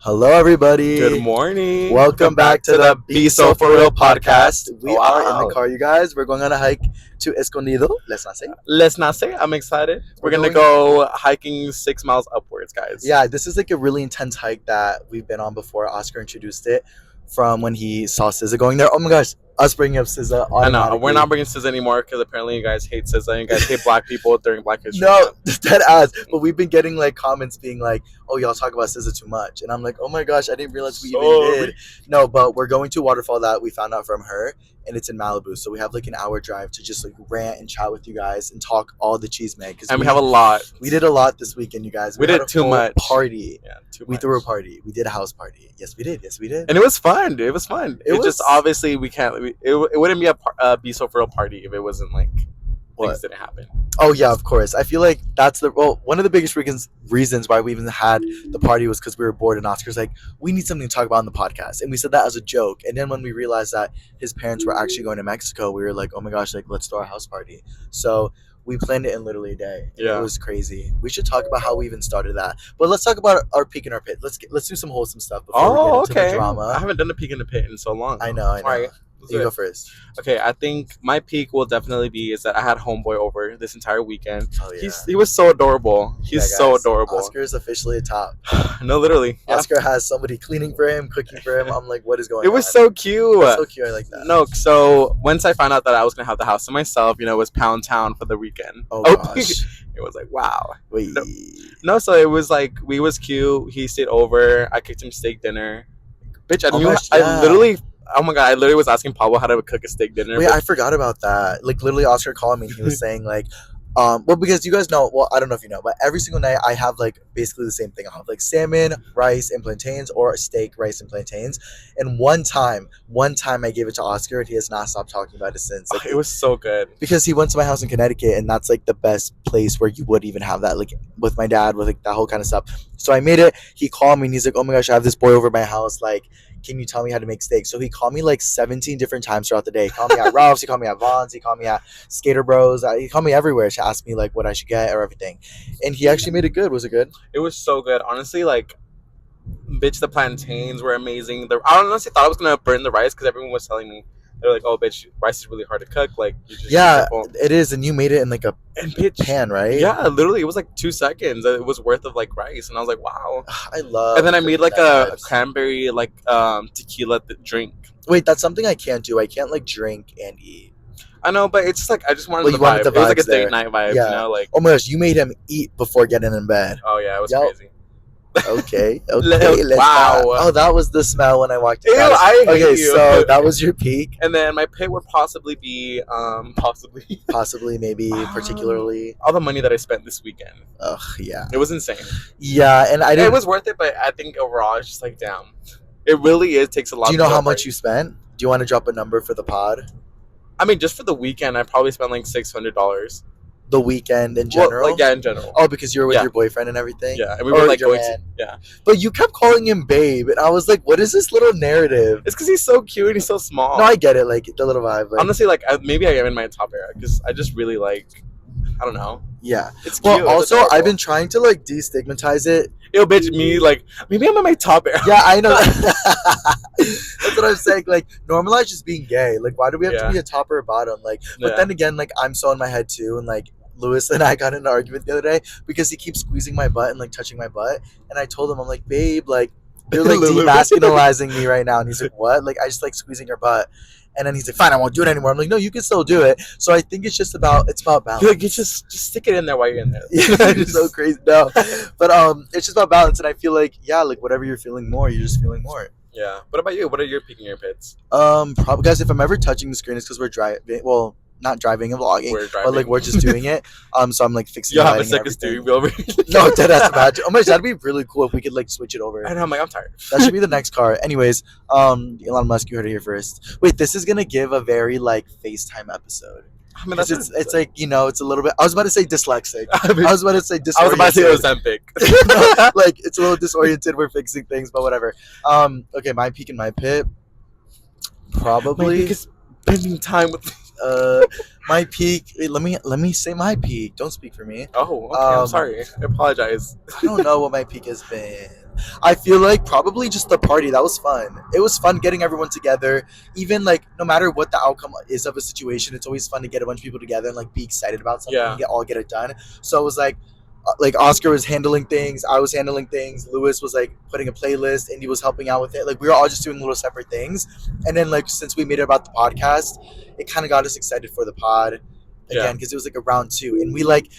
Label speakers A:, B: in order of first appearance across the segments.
A: Hello, everybody.
B: Good morning.
A: Welcome back to the Be So For Real podcast. We are in
B: Wow.
A: the car, you guys. We're going on a hike to Escondido.
B: Let's not say. I'm excited. We're going to go hiking 6 miles upwards, guys.
A: Yeah, this is like a really intense hike that we've been on before. Oscar introduced it from when he saw SZA going there. Oh my gosh, us bringing up SZA
B: I know.
A: automatically.
B: We're not bringing SZA anymore because apparently you guys hate SZA and you guys hate black people during Black History
A: No,
B: Month.
A: dead ass. But we've been getting like comments being like, "Oh, y'all talk about SZA too much," and I'm like, "Oh my gosh, I didn't realize we even did." No, but we're going to a waterfall that we found out from her, and it's in Malibu. So we have like an hour drive to just like rant and chat with you guys and talk all the cheese man.
B: And we have a lot.
A: We did a lot this weekend, you guys.
B: We
A: had
B: did
A: a
B: too
A: full
B: much.
A: Party.
B: Yeah, too
A: We
B: much.
A: threw a party. We did a house party. Yes, we did.
B: And it was fun. It was fun.
A: It was
B: just obviously we can't. It wouldn't be a Be So For Real party if it wasn't like
A: What?
B: things didn't happen.
A: Oh yeah, of course. I feel like that's one of the biggest reasons why we even had the party was because we were bored, and Oscar's like, we need something to talk about on the podcast, and we said that as a joke. And then when we realized that his parents were actually going to Mexico, we were like, oh my gosh, like let's throw a house party. So we planned it in literally a day.
B: Yeah.
A: It was crazy. We should talk about how we even started that. But let's talk about our peak and our pit. Let's do some wholesome stuff before we get into the drama.
B: I haven't done a peek in the pit in so long.
A: I know.
B: All right.
A: You go first.
B: Okay, I think my peak will definitely be is that I had homeboy over this entire weekend.
A: Oh yeah.
B: He was so adorable. He's so adorable.
A: Oscar is officially a top.
B: No, literally. Yeah.
A: Oscar has somebody cleaning for him, cooking for him. I'm like, what is going on?
B: It was so cute.
A: It was so cute. I like that.
B: No, so once I found out that I was gonna have the house to myself, it was Pound Town for the weekend.
A: Oh gosh.
B: It was like, wow.
A: Wait.
B: No, so it was like we was cute. He stayed over. I cooked him steak dinner. Bitch, I literally. Oh my god! I literally was asking Pablo how to cook a steak dinner.
A: Wait, I forgot about that. Like literally, Oscar called me and he was saying like, well, because you guys know. Well, I don't know if you know, but every single night I have like basically the same thing. I'll have like salmon, rice, and plantains, or a steak, rice, and plantains. And one time I gave it to Oscar, and he has not stopped talking about it since. Like,
B: it was so good
A: because he went to my house in Connecticut, and that's like the best place where you would even have that, like with my dad, with like that whole kind of stuff. So I made it. He called me and he's like, "Oh my gosh, I have this boy over my house. Like, can you tell me how to make steak?" So he called me like 17 different times throughout the day. He called me at Ralph's, he called me at Vaughn's, he called me at Skater Bros. He called me everywhere to ask me like what I should get or everything. And he actually made it good. Was it good?
B: It was so good. Honestly, like, bitch, the plantains were amazing. I honestly thought I was going to burn the rice because everyone was telling me, they're like, oh, bitch, rice is really hard to cook. Like,
A: yeah, it is. And you made it in like a pan, right?
B: Yeah, literally, it was like 2 seconds. It was worth of like rice, and I was like, wow.
A: I love.
B: And then I made like a cranberry like tequila drink.
A: Wait, that's something I can't do. I can't like drink and eat.
B: I know, but it's just like I just wanted the vibe. It was like a date night vibe,
A: yeah.
B: Like,
A: oh my gosh, you made him eat before getting in bed.
B: Oh yeah, it was crazy.
A: Okay.
B: Wow.
A: Oh, that was the smell when I walked in.
B: Okay,
A: so that was your peak.
B: And then my pit would possibly be
A: possibly, maybe, particularly
B: all the money that I spent this weekend.
A: Ugh, yeah.
B: It was insane.
A: Yeah, and it
B: was worth it, but I think overall it's just like, damn. It really is takes a lot.
A: Do you know how much you spent? Do you want to drop a number for the pod?
B: I mean, just for the weekend, I probably spent like $600.
A: The weekend in general?
B: Well, yeah, in general.
A: Oh, because you were with your boyfriend and everything?
B: Yeah, and we were like going to, yeah.
A: But you kept calling him babe, and I was like, what is this little narrative?
B: It's because he's so cute and he's so small.
A: No, I get it, like, the little vibe. Like,
B: honestly, like, maybe I am in my top era, because I just really like, I don't know.
A: Yeah.
B: It's cute.
A: Well, also, I've been trying to, like, destigmatize it.
B: Yo, bitch, me, like, maybe I'm in my top era.
A: Yeah, I know. That's what I'm saying. Like, normalize just being gay. Like, why do we have to be a top or a bottom? Like, but then again, like, I'm so in my head, too, and, like, Lewis and I got in an argument the other day because he keeps squeezing my butt and like touching my butt, and I told him, I'm like, babe, like you're like demasculinizing me right now, and he's like, what? Like, I just like squeezing your butt. And then he's like, fine, I won't do it anymore. I'm like, no, you can still do it. So I think it's about balance.
B: You're like, you just stick it in there while you're in there.
A: Yeah, it's so crazy. No, but it's just about balance, and I feel like like whatever you're feeling more, you're just feeling more.
B: Yeah. What about you? What are your peaking your pits?
A: Probably, guys, if I'm ever touching the screen, it's because we're driving. Well, not driving and vlogging, but like we're just doing it. So I'm like fixing.
B: You have a second steering wheel.
A: No, that's imagine. Oh my gosh, that'd be really cool if we could like switch it over.
B: I know. I'm like, I'm tired.
A: That should be the next car. Anyways, Elon Musk, you heard it here first. Wait, this is gonna give a very like FaceTime episode. I mean, it's like, it's a little bit. I was about to say dyslexic. I was about to say disoriented.
B: I was about to say Ozempic.
A: No, like it's a little disoriented. We're fixing things, but whatever. Okay, my peak and my pit. Probably
B: spending time with.
A: My peak. Let me say my peak. Don't speak for me.
B: Oh, okay. I'm sorry. I apologize.
A: I don't know what my peak has been. I feel like probably just the party. That was fun. It was fun getting everyone together. Even like no matter what the outcome is of a situation, it's always fun to get a bunch of people together and like be excited about something and get it done. So it was like Oscar was handling things, I was handling things, Lewis was like putting a playlist, Indy was helping out with it. Like we were all just doing little separate things. And then like since we made it about the podcast, it kind of got us excited for the pod again because it was like a round two. And we like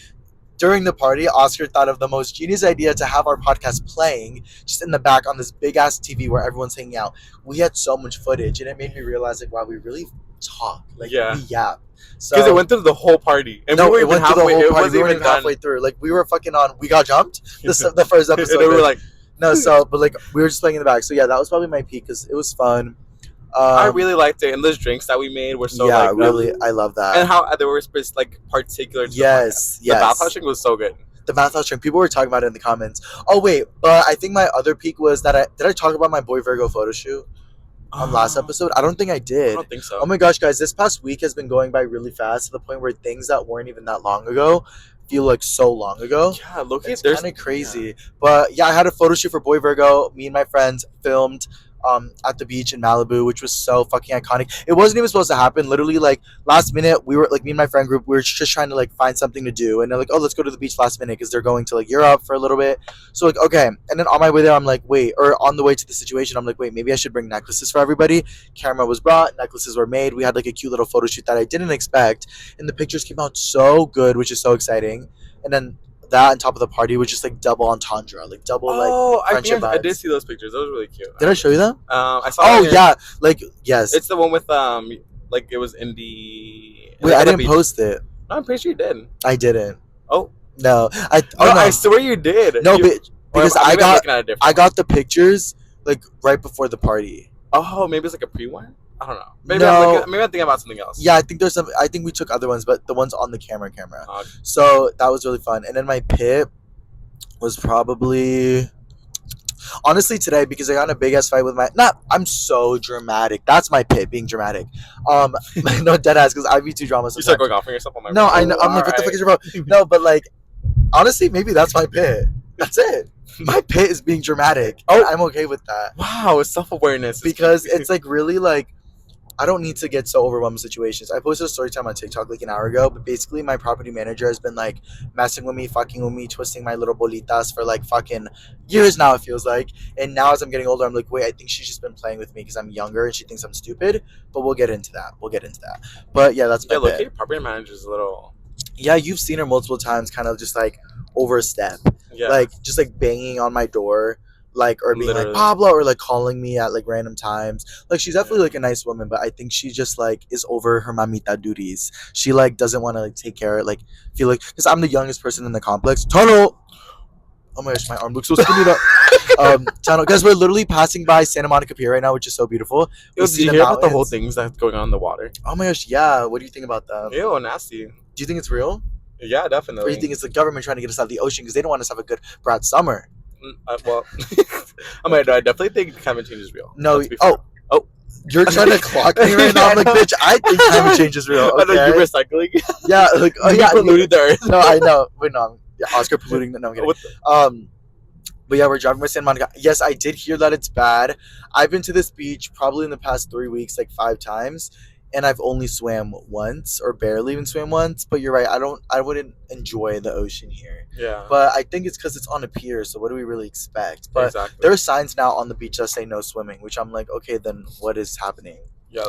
A: during the party, Oscar thought of the most genius idea to have our podcast playing just in the back on this big ass TV where everyone's hanging out. We had so much footage, and it made me realize like, wow, we really talk, like we yap. So
B: because it went through the whole party,
A: and no, it went through the whole party. We weren't even halfway through. Like we were fucking on. We got jumped. The first episode.
B: And we were like,
A: no. So, but like we were just playing in the back. So yeah, that was probably my peak because it was fun.
B: I really liked it, and those drinks that we made were so
A: really. I love that,
B: and how there were like particular.
A: Yes.
B: The bathhouse drink was so good.
A: The bathhouse drink. People were talking about it in the comments. Oh wait, but I think my other peak was that did I talk about my boy Virgo photo shoot on last episode? I don't think I did.
B: I don't think so.
A: Oh my gosh, guys, this past week has been going by really fast to the point where things that weren't even that long ago feel like so long ago.
B: Yeah, look,
A: it's kind of crazy. Yeah. But yeah, I had a photo shoot for Boy Virgo. Me and my friends filmed at the beach in Malibu, which was so fucking iconic. It wasn't even supposed to happen. Literally, like last minute, we were like me and my friend group. We were just trying to like find something to do, and they're like, "Oh, let's go to the beach last minute," because they're going to like Europe for a little bit. So like, okay. And then on my way there, I'm like, wait, or on the way to the situation, I'm like, wait, maybe I should bring necklaces for everybody. Camera was brought, necklaces were made. We had like a cute little photo shoot that I didn't expect, and the pictures came out so good, which is so exciting. And then that on top of the party was just like double entendre, like double like friendship vibes.
B: I did see those pictures. Those were really cute.
A: Did I show you them?
B: I saw.
A: Oh yeah, like yes.
B: It's the one with like it was in the.
A: Wait, I didn't post it.
B: No, I'm pretty sure you did.
A: I didn't.
B: Oh
A: no,
B: no. I swear you did.
A: No, because I got the pictures like right before the party.
B: Oh, maybe it's like a pre-one. I don't know.
A: Maybe
B: I'm thinking about something else.
A: Yeah, I think there's some. I think we took other ones, but the ones on the camera.
B: Okay.
A: So that was really fun. And then my pit was probably honestly today because I got in a big ass fight with I'm so dramatic. That's my pit, being dramatic. No dead ass because I'd be too drama.
B: You start going off on yourself on my.
A: No, I know. I'm like, what the fuck is your problem? No, but like, honestly, maybe that's my pit. That's it. My pit is being dramatic. Oh, I'm okay with that.
B: Wow, it's self-awareness.
A: Because it's like really like. I don't need to get so overwhelmed with situations. I posted a story time on TikTok like an hour ago, but basically my property manager has been like messing with me, fucking with me, twisting my little bolitas for like fucking years now, it feels like. And now as I'm getting older, I'm like, wait, I think she's just been playing with me because I'm younger and she thinks I'm stupid. But we'll get into that. But yeah, that's my
B: look, your property manager's a little.
A: Yeah, you've seen her multiple times, kind of just like overstep. Yeah. Like just like banging on my door. Like or being literally. Like Pablo or like calling me at like random times. Like she's definitely like a nice woman, but I think she just like is over her mamita duties. She like doesn't want to like take care of like feel like because I'm the youngest person in the complex. Tunnel. Oh my gosh, my arm looks so skinny. Tunnel, guys, we're literally passing by Santa Monica Pier right now, which is so beautiful.
B: Did you hear about the whole things that's going on in the water?
A: Oh my gosh, yeah. What do you think about that?
B: Ew, nasty.
A: Do you think it's real?
B: Yeah, definitely.
A: Or do you think it's the government trying to get us out of the ocean because they don't want us to have a good brat summer?
B: Well, I definitely think climate change is real.
A: No, you're trying to clock me right now. I'm like, bitch, I think climate change is real. Okay?
B: I know you're recycling.
A: Yeah, like, oh yeah,
B: polluted the earth.
A: No, I know. Wait, no, Oscar polluting the. No, I'm kidding. But yeah, we're driving by Santa Monica. Yes, I did hear that it's bad. I've been to this beach probably in the past 3 weeks, like 5 times. And I've only swam once or barely even swam once. But you're right. I wouldn't enjoy the ocean here.
B: Yeah.
A: But I think it's because it's on a pier. So what do we really expect? But exactly. There are signs now on the beach that say no swimming, which I'm like, okay, then what is happening?
B: Yeah,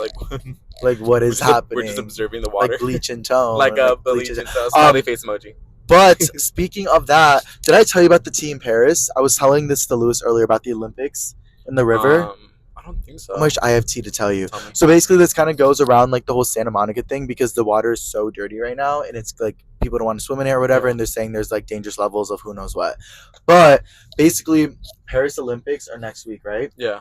A: like what is happening?
B: We're just observing the water.
A: Like bleach and tone.
B: Like a bleach and tone. Smiley face emoji.
A: But speaking of that, did I tell you about the tea in Paris? I was telling this to Lewis earlier about the Olympics in the river.
B: I don't think so.
A: How much I have tea to tell you. So basically this kind of goes around like the whole Santa Monica thing because the water is so dirty right now and it's like people don't want to swim in it or whatever and they're saying there's like dangerous levels of who knows what. But basically Paris Olympics are next week, right?
B: Yeah.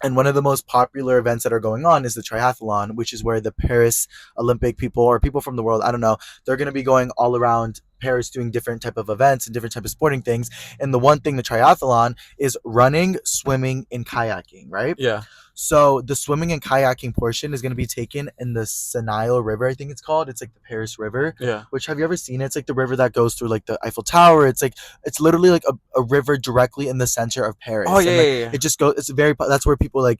A: And one of the most popular events that are going on is the triathlon, which is where the Paris Olympic people or people from the world, I don't know, they're going to be going all around Paris doing different type of events and different type of sporting things. And the one thing, the triathlon, is running, swimming, and kayaking, right?
B: Yeah.
A: So the swimming and kayaking portion is going to be taken in the Seine River, I think it's called. It's like the Paris River.
B: Yeah.
A: Which, have you ever seen it? It's like the river that goes through like the Eiffel Tower. It's literally like a river directly in the center of Paris.
B: Oh yeah,
A: and, like,
B: yeah, yeah.
A: It just goes. It's very. That's where people like.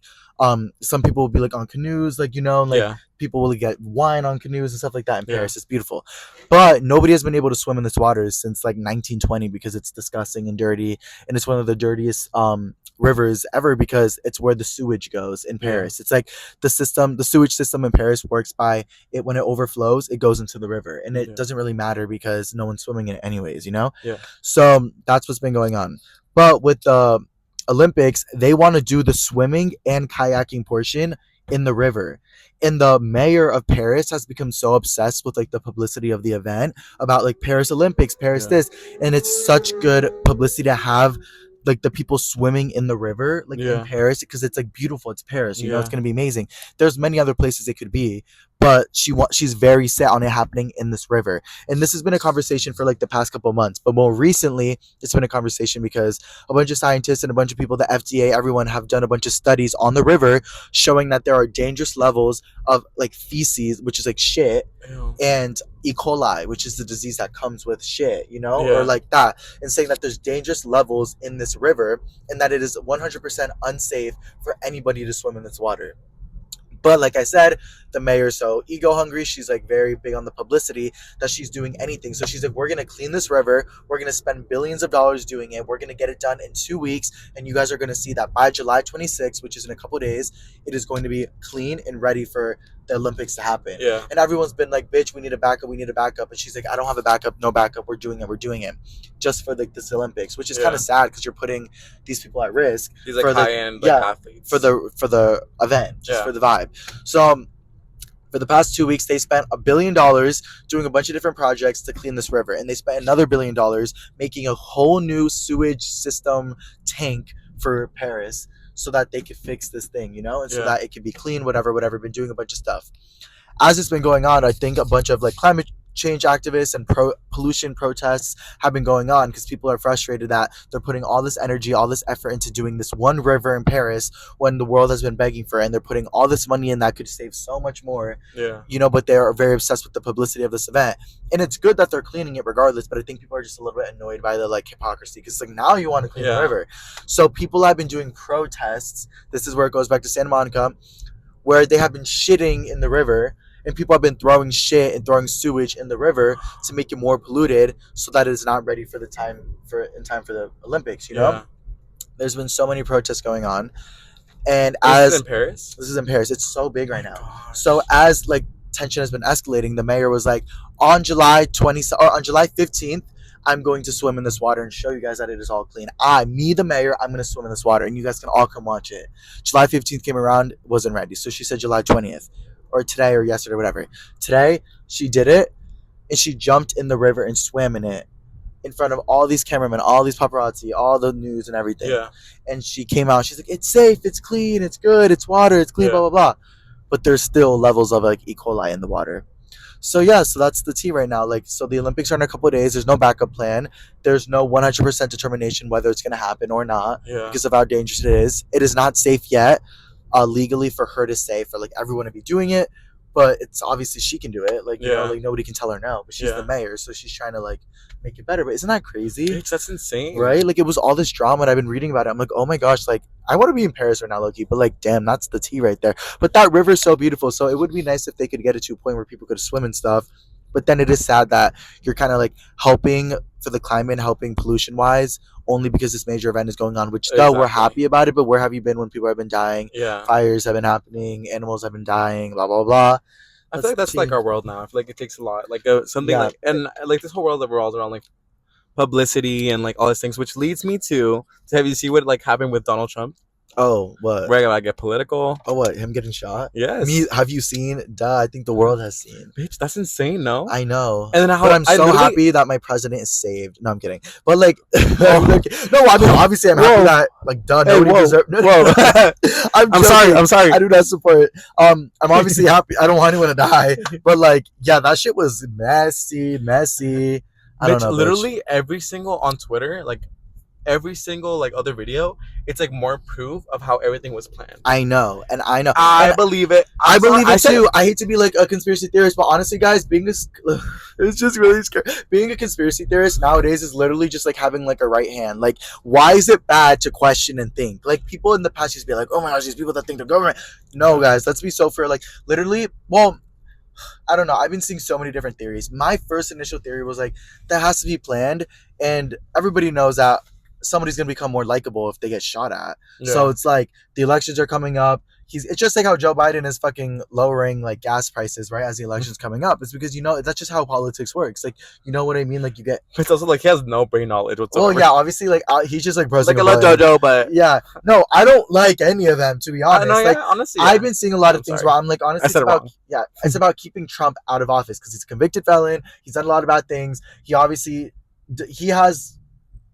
A: Some people will be like on canoes, like and like
B: Yeah.
A: people will get wine on canoes and stuff like that in
B: Yeah.
A: Paris. It's beautiful, but nobody has been able to swim in this water since like 1920 because it's disgusting and dirty, and it's one of the dirtiest rivers ever because it's where the sewage goes in Paris. It's like the sewage system in Paris works by it when it overflows, it goes into the river, and it doesn't really matter because no one's swimming in it anyways,
B: Yeah.
A: So that's what's been going on. But with the Olympics, they want to do the swimming and kayaking portion in the river. And the mayor of Paris has become so obsessed with like the publicity of the event about like Paris Olympics, Paris this, and it's such good publicity to have like the people swimming in the river like in Paris because it's like beautiful. It's Paris, it's gonna be amazing. There's many other places it could be, but she's very set on it happening in this river. And this has been a conversation for like the past couple of months, but more recently it's been a conversation because a bunch of scientists and a bunch of people, the FDA, everyone have done a bunch of studies on the river showing that there are dangerous levels of like feces, which is like shit. Ew. And E. coli, which is the disease that comes with shit, or like that, and saying that there's dangerous levels in this river and that it is 100% unsafe for anybody to swim in this water. But like I said, the mayor's so ego hungry. She's like very big on the publicity that she's doing anything. So she's like, we're going to clean this river. We're going to spend billions of dollars doing it. We're going to get it done in 2 weeks. And you guys are going to see that by July 26th, which is in a couple of days, it is going to be clean and ready for the Olympics to happen.
B: Yeah.
A: And everyone's been like, bitch, we need a backup. We need a backup. And she's like, I don't have a backup. No backup. We're doing it just for like this Olympics, which is kind of sad because you're putting these people at risk.
B: These like high-end athletes.
A: For the event, just for the vibe. So for the past 2 weeks, they spent $1 billion doing a bunch of different projects to clean this river. And they spent another $1 billion making a whole new sewage system tank for Paris so that they could fix this thing, and so that it could be clean, whatever, been doing a bunch of stuff. As it's been going on, I think a bunch of like climate change activists and pollution protests have been going on because people are frustrated that they're putting all this energy, all this effort into doing this one river in Paris when the world has been begging for it, and they're putting all this money in that could save so much more. But they are very obsessed with the publicity of this event, and it's good that they're cleaning it regardless, but I think people are just a little bit annoyed by the like hypocrisy because like now you want to clean the river. So people have been doing protests. This is where it goes back to Santa Monica, where they have been shitting in the river. And people have been throwing shit and throwing sewage in the river to make it more polluted, so that it is not ready in time for the Olympics. There's been so many protests going on, and
B: this is in Paris.
A: This is in Paris. It's so big right now. Gosh. So as like tension has been escalating, the mayor was like, on July 15th, I'm going to swim in this water and show you guys that it is all clean. The mayor, I'm going to swim in this water, and you guys can all come watch it. July 15th came around, wasn't ready, so she said July 20th. Or today or yesterday, whatever. Today, she did it, and she jumped in the river and swam in it in front of all these cameramen, all these paparazzi, all the news and everything. Yeah. And she came out, she's like, it's safe, it's clean, it's good, it's water, it's clean, blah, blah, blah. But there's still levels of like E. coli in the water. So that's the tea right now. Like, so the Olympics are in a couple of days. There's no backup plan. There's no 100% determination whether it's going to happen or not because of how dangerous it is. It is not safe yet. Legally for her to say, for like everyone to be doing it, but it's obviously she can do it. Like, like nobody can tell her no, but she's the mayor, so she's trying to like make it better. But isn't that crazy?
B: Bitch, that's insane,
A: right? Like, it was all this drama, and I've been reading about it. I'm like, oh my gosh, like I want to be in Paris right now, low-key, but like, damn, that's the tea right there. But that river is so beautiful, so it would be nice if they could get it to a point where people could swim and stuff. But then it is sad that you're kind of like helping for the climate, helping pollution wise, only because this major event is going on, which though we're happy about it, but where have you been when people have been dying? Fires have been happening, animals have been dying, blah, blah, blah.
B: I feel like that's like our world now. I feel like it takes a lot, like something like, and like this whole world revolves around like publicity and like all these things, which leads me to have you see what like happened with Donald Trump?
A: Oh, what?
B: We're gonna get political.
A: Oh, what? Him getting shot?
B: Yes.
A: Have you seen? Duh, I think the world has seen.
B: Bitch, that's insane, no?
A: I know.
B: And then
A: but I'm so happy that my president is saved. No, I'm kidding. But like, no, I mean, obviously I'm happy that like, duh, nobody deserves.
B: Whoa. I'm sorry.
A: I do not support it. I'm obviously happy. I don't want anyone to die. But like, yeah, that shit was messy. I don't know.
B: Literally every single on Twitter, like, every single like other video, it's like more proof of how everything was planned.
A: I know.
B: I believe it.
A: I believe it too. I hate to be like a conspiracy theorist, but honestly, guys, it's just really scary. Being a conspiracy theorist nowadays is literally just like having like a right hand. Like, why is it bad to question and think? Like, people in the past used to be like, oh my gosh, these people that think the government. No, guys, let's be so fair. Like, literally, well, I don't know. I've been seeing so many different theories. My first initial theory was like, that has to be planned, and everybody knows that somebody's gonna become more likable if they get shot at. Yeah. So it's like the elections are coming up. It's just like how Joe Biden is fucking lowering like gas prices right as the election's coming up. It's because that's just how politics works. Like, you know what I mean? Like, you get.
B: It's also like he has no brain knowledge whatsoever.
A: Well, yeah, obviously, like he's just like
B: like a little JoJo, but
A: yeah, no, I don't like any of them, to be honest.
B: No,
A: like,
B: honestly,
A: I've been seeing a lot of things where I'm like, honestly, it's about keeping Trump out of office because he's a convicted felon. He's done a lot of bad things. He obviously he has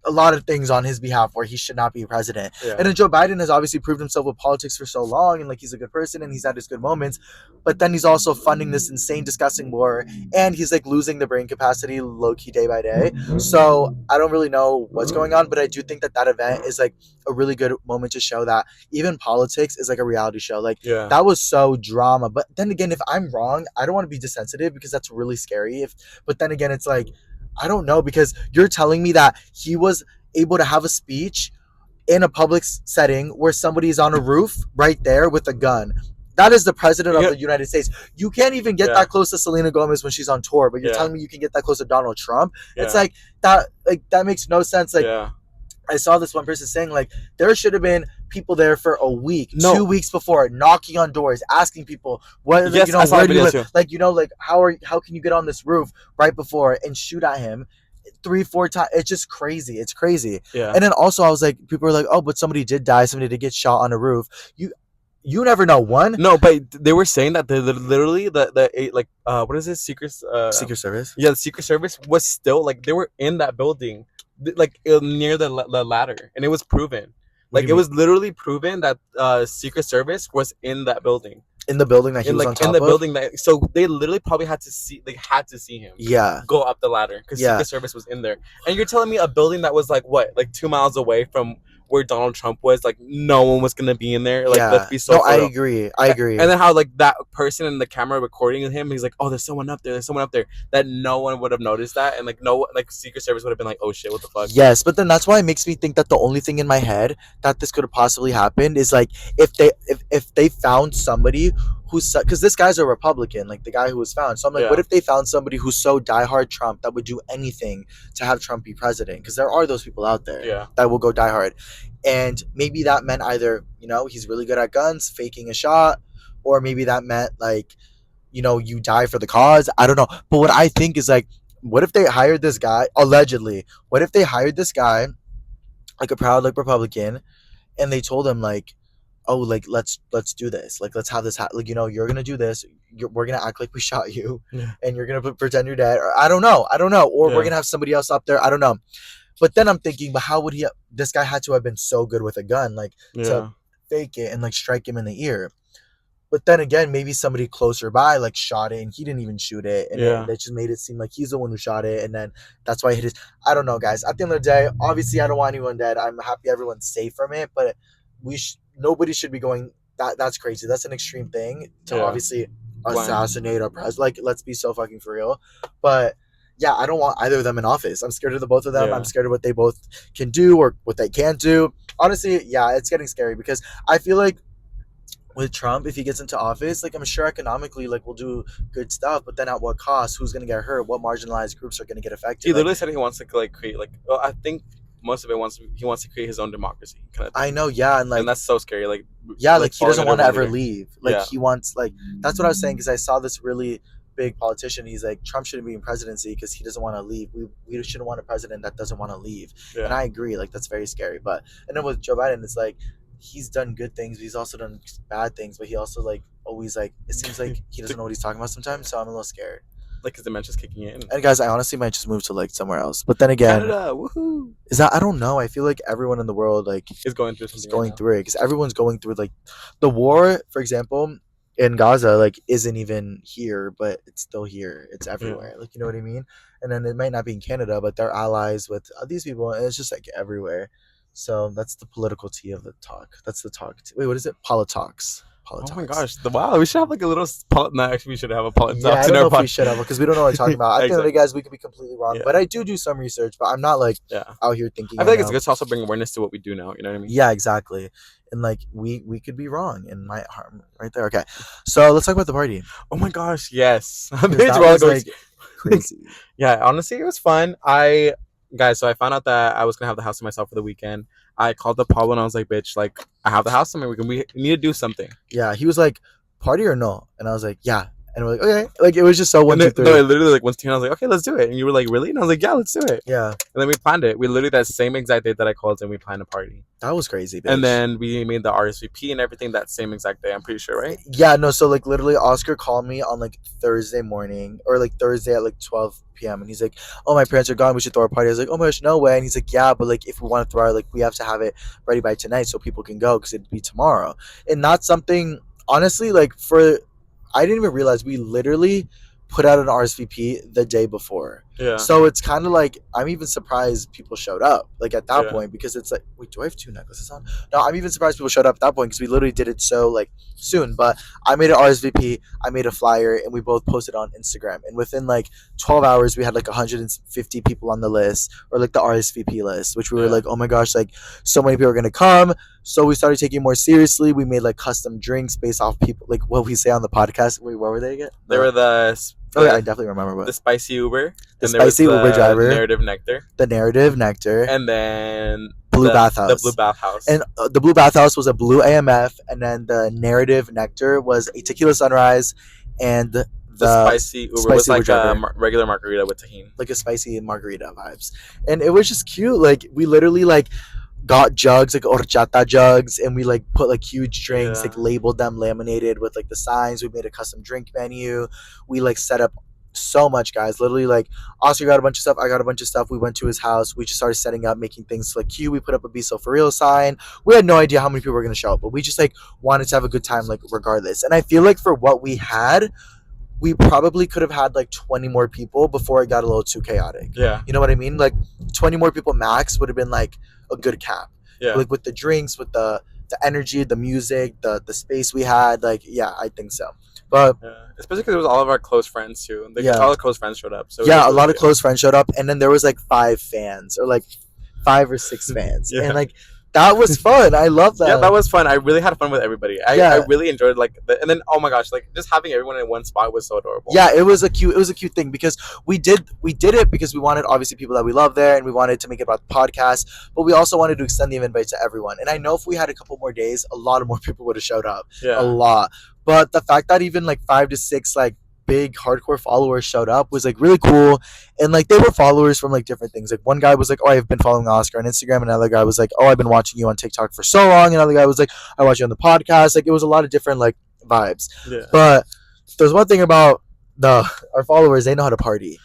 A: a lot of things on his behalf where he should not be president. Yeah. And then Joe Biden has obviously proved himself with politics for so long, and like he's a good person and he's had his good moments, but then he's also funding this insane, disgusting war, and he's like losing the brain capacity low-key day by day. So I don't really know what's going on, but I do think that event is like a really good moment to show that even politics is like a reality show. Like, that was so drama. But then again, if I'm wrong, I don't want to be desensitive because that's really scary. But then again, it's like, I don't know, because you're telling me that he was able to have a speech in a public setting where somebody is on a roof right there with a gun. That is the president of the United States. You can't even get that close to Selena Gomez when she's on tour, but you're telling me you can get that close to Donald Trump? It's like that. Like, that makes no sense. Like, I saw this one person saying like there should have been people there for a week, 2 weeks before, knocking on doors, asking people what where do you live? Like, like how can you get on this roof right before and shoot at him 3-4 times? It's just crazy. It's crazy. Yeah. And then also I was like, people were like, oh, but somebody did die. Somebody did get shot on a roof. You never know.
B: No, but they were saying that literally the like what is it, Secret
A: Service?
B: Yeah, the Secret Service was still like they were in that building, like near the ladder, and it was proven. Like, it was literally proven that Secret Service was in that building.
A: In the building that he was on top of?
B: In the building that, so they literally probably had to see him.
A: Yeah.
B: Go up the ladder because Secret Service was in there. And you're telling me a building that was like what, like 2 miles away from where Donald Trump was, like no one was gonna be in there. Like, let's be so.
A: No, I agree. And
B: then how like that person in the camera recording him, he's like, oh, there's someone up there. That no one would have noticed that, and like Secret Service would have been like, oh shit, what the fuck?
A: Yes, but then that's why it makes me think that the only thing in my head that this could have possibly happened is like if they found somebody who's, because this guy's a Republican, like the guy who was found. So I'm like, what if they found somebody who's so diehard Trump that would do anything to have Trump be president? Because there are those people out there that will go diehard. And maybe that meant either, he's really good at guns, faking a shot, or maybe that meant like, you die for the cause. I don't know. But what I think is like, what if they hired this guy, allegedly, what if they hired this guy, like a proud like Republican, and they told him like, oh, like let's do this, like let's have this like, you're gonna do this, we're gonna act like we shot you, and you're gonna pretend you're dead, or I don't know, or we're gonna have somebody else up there, I don't know. But then I'm thinking, but how would this guy had to have been so good with a gun, like to fake it and like strike him in the ear. But then again, maybe somebody closer by like shot it and he didn't even shoot it, and it just made it seem like he's the one who shot it, and then that's why he hit his. I don't know, guys. At the end of the day, obviously I don't want anyone dead. I'm happy everyone's safe from it, but nobody should be going. That's crazy. That's an extreme thing to obviously assassinate a president. Like, let's be so fucking for real. But yeah, I don't want either of them in office. I'm scared of the both of them. I'm scared of what they both can do or what they can't do. Honestly, yeah, it's getting scary because I feel like with Trump, if he gets into office, like I'm sure economically, like we'll do good stuff, but then at what cost? Who's gonna get hurt? What marginalized groups are gonna get affected?
B: He literally said he wants to like create like. Well, I think most of it he wants to create his own democracy. Kind of thing.
A: I know, yeah, and
B: that's so scary. Like,
A: like he doesn't want to ever leave. Like he wants, like that's what I was saying, because I saw this really big politician. He's like, Trump shouldn't be in presidency because he doesn't want to leave. We shouldn't want a president that doesn't want to leave. And I agree. Like, that's very scary. But and then with Joe Biden, it's like he's done good things, but he's also done bad things. But he also like always like it seems like he doesn't know what he's talking about sometimes. So I'm a little scared.
B: Like his dementia's kicking in.
A: And guys, I honestly might just move to like somewhere else. But then again,
B: Canada, woohoo!
A: Is that, I don't know. I feel like everyone in the world like
B: is going through something.
A: Is going through it because everyone's going through like the war, for example. in Gaza like isn't even here, but it's still here. It's everywhere. Like, you know what I mean? And then it might not be in Canada, but they're allies with these people, and it's just like everywhere. So that's the political tea of the talk. That's the talk. Wait, what is it? Politics.
B: Oh my gosh! Wow, we should have like a little. No, actually, we should have a politics.
A: Yeah, I don't know if we should have, because we don't know what we're talking about. I think, guys, we could be completely wrong, but I do some research. But I'm not like out here thinking.
B: I feel like it's good to also bring awareness to what we do now. You know what I mean?
A: Yeah, exactly. And like we could be wrong and might harm right there. Okay, so let's talk about the party.
B: Oh my gosh, yes, that was like
A: crazy.
B: Yeah, honestly, it was fun. Guys, so I found out that I was gonna have the house to myself for the weekend. I called up Pablo and I was like, "Bitch, like I have the house to me. We need to do something."
A: Yeah, he was like, "Party or no?" And I was like, "Yeah." And we're like, "Okay." Like it was just so 1, 2, 3.
B: No, I literally like once I was like, "Okay, let's do it." And you were like, "Really?" And I was like, "Yeah, let's do it."
A: Yeah.
B: And then we planned it. We literally that same exact date that I called and we planned a party.
A: That was crazy, bitch.
B: And then we made the RSVP and everything that same exact day. I'm pretty sure, right?
A: Yeah, no. So like literally, Oscar called me on like Thursday morning or like Thursday at like 12 p.m. and he's like, "Oh, my parents are gone. We should throw a party." I was like, "Oh my gosh, no way!" And he's like, "Yeah, but like if we want to throw it, like we have to have it ready by tonight so people can go because it'd be tomorrow." And not something honestly like I didn't even realize we literally put out an RSVP the day before.
B: Yeah.
A: So it's kind of like I'm even surprised people showed up like at that point, because it's like, wait, do I have 2 necklaces on? No, I'm even surprised people showed up at that point because we literally did it so like soon. But I made an RSVP, I made a flyer, and we both posted on Instagram. And within like 12 hours, we had like 150 people on the list, or like the RSVP list, which we were like, oh my gosh, like so many people are gonna come. So we started taking it more seriously. We made like custom drinks based off people, like what we say on the podcast. Wait, what were they again?
B: They were
A: yeah, I definitely remember what.
B: The spicy Uber.
A: The spicy Uber driver.
B: The narrative nectar.
A: The narrative nectar.
B: And then
A: Blue Bathhouse.
B: The Blue Bathhouse.
A: And the Blue Bathhouse was a blue AMF, and then the narrative nectar was a tequila sunrise, and the
B: spicy Uber was like a regular margarita with tahini.
A: Like a spicy margarita vibes. And it was just cute. Like we literally like got jugs, like horchata jugs, and we like put like huge drinks, like labeled them, laminated with like the signs. We made a custom drink menu. We like set up so much, guys. Literally, like Oscar got a bunch of stuff, I got a bunch of stuff. We went to his house. We just started setting up, making things like cute. We put up a Be So For Real sign. We had no idea how many people were gonna show up, but we just like wanted to have a good time, like regardless. And I feel like for what we had, we probably could have had like 20 more people before it got a little too chaotic.
B: Yeah.
A: You know what I mean? Like 20 more people max would have been like a good cap.
B: Yeah.
A: Like with the drinks, with the energy, the music, the space we had. Like, yeah, I think so. But
B: especially because it was all of our close friends too. All the close friends showed up. So
A: yeah, a lot of close friends showed up, and then there was like 5 fans, or like 5 or 6 fans, and like that was fun. I love that.
B: Yeah, that was fun. I really had fun with everybody. I really enjoyed like and then oh my gosh, like just having everyone in one spot was so adorable.
A: Yeah, it was a cute thing, because we did it because we wanted obviously people that we love there, and we wanted to make it about the podcast, but we also wanted to extend the invite to everyone. And I know if we had a couple more days, a lot of more people would have showed up.
B: Yeah.
A: A lot. But the fact that even like 5 to 6 like big hardcore followers showed up was like really cool. And like they were followers from like different things. Like one guy was like, "Oh, I've been following Oscar on Instagram," and another guy was like, "Oh, I've been watching you on TikTok for so long," and another guy was like, "I watch you on the podcast." Like it was a lot of different like vibes.
B: Yeah.
A: But there's one thing about our followers, they know how to party.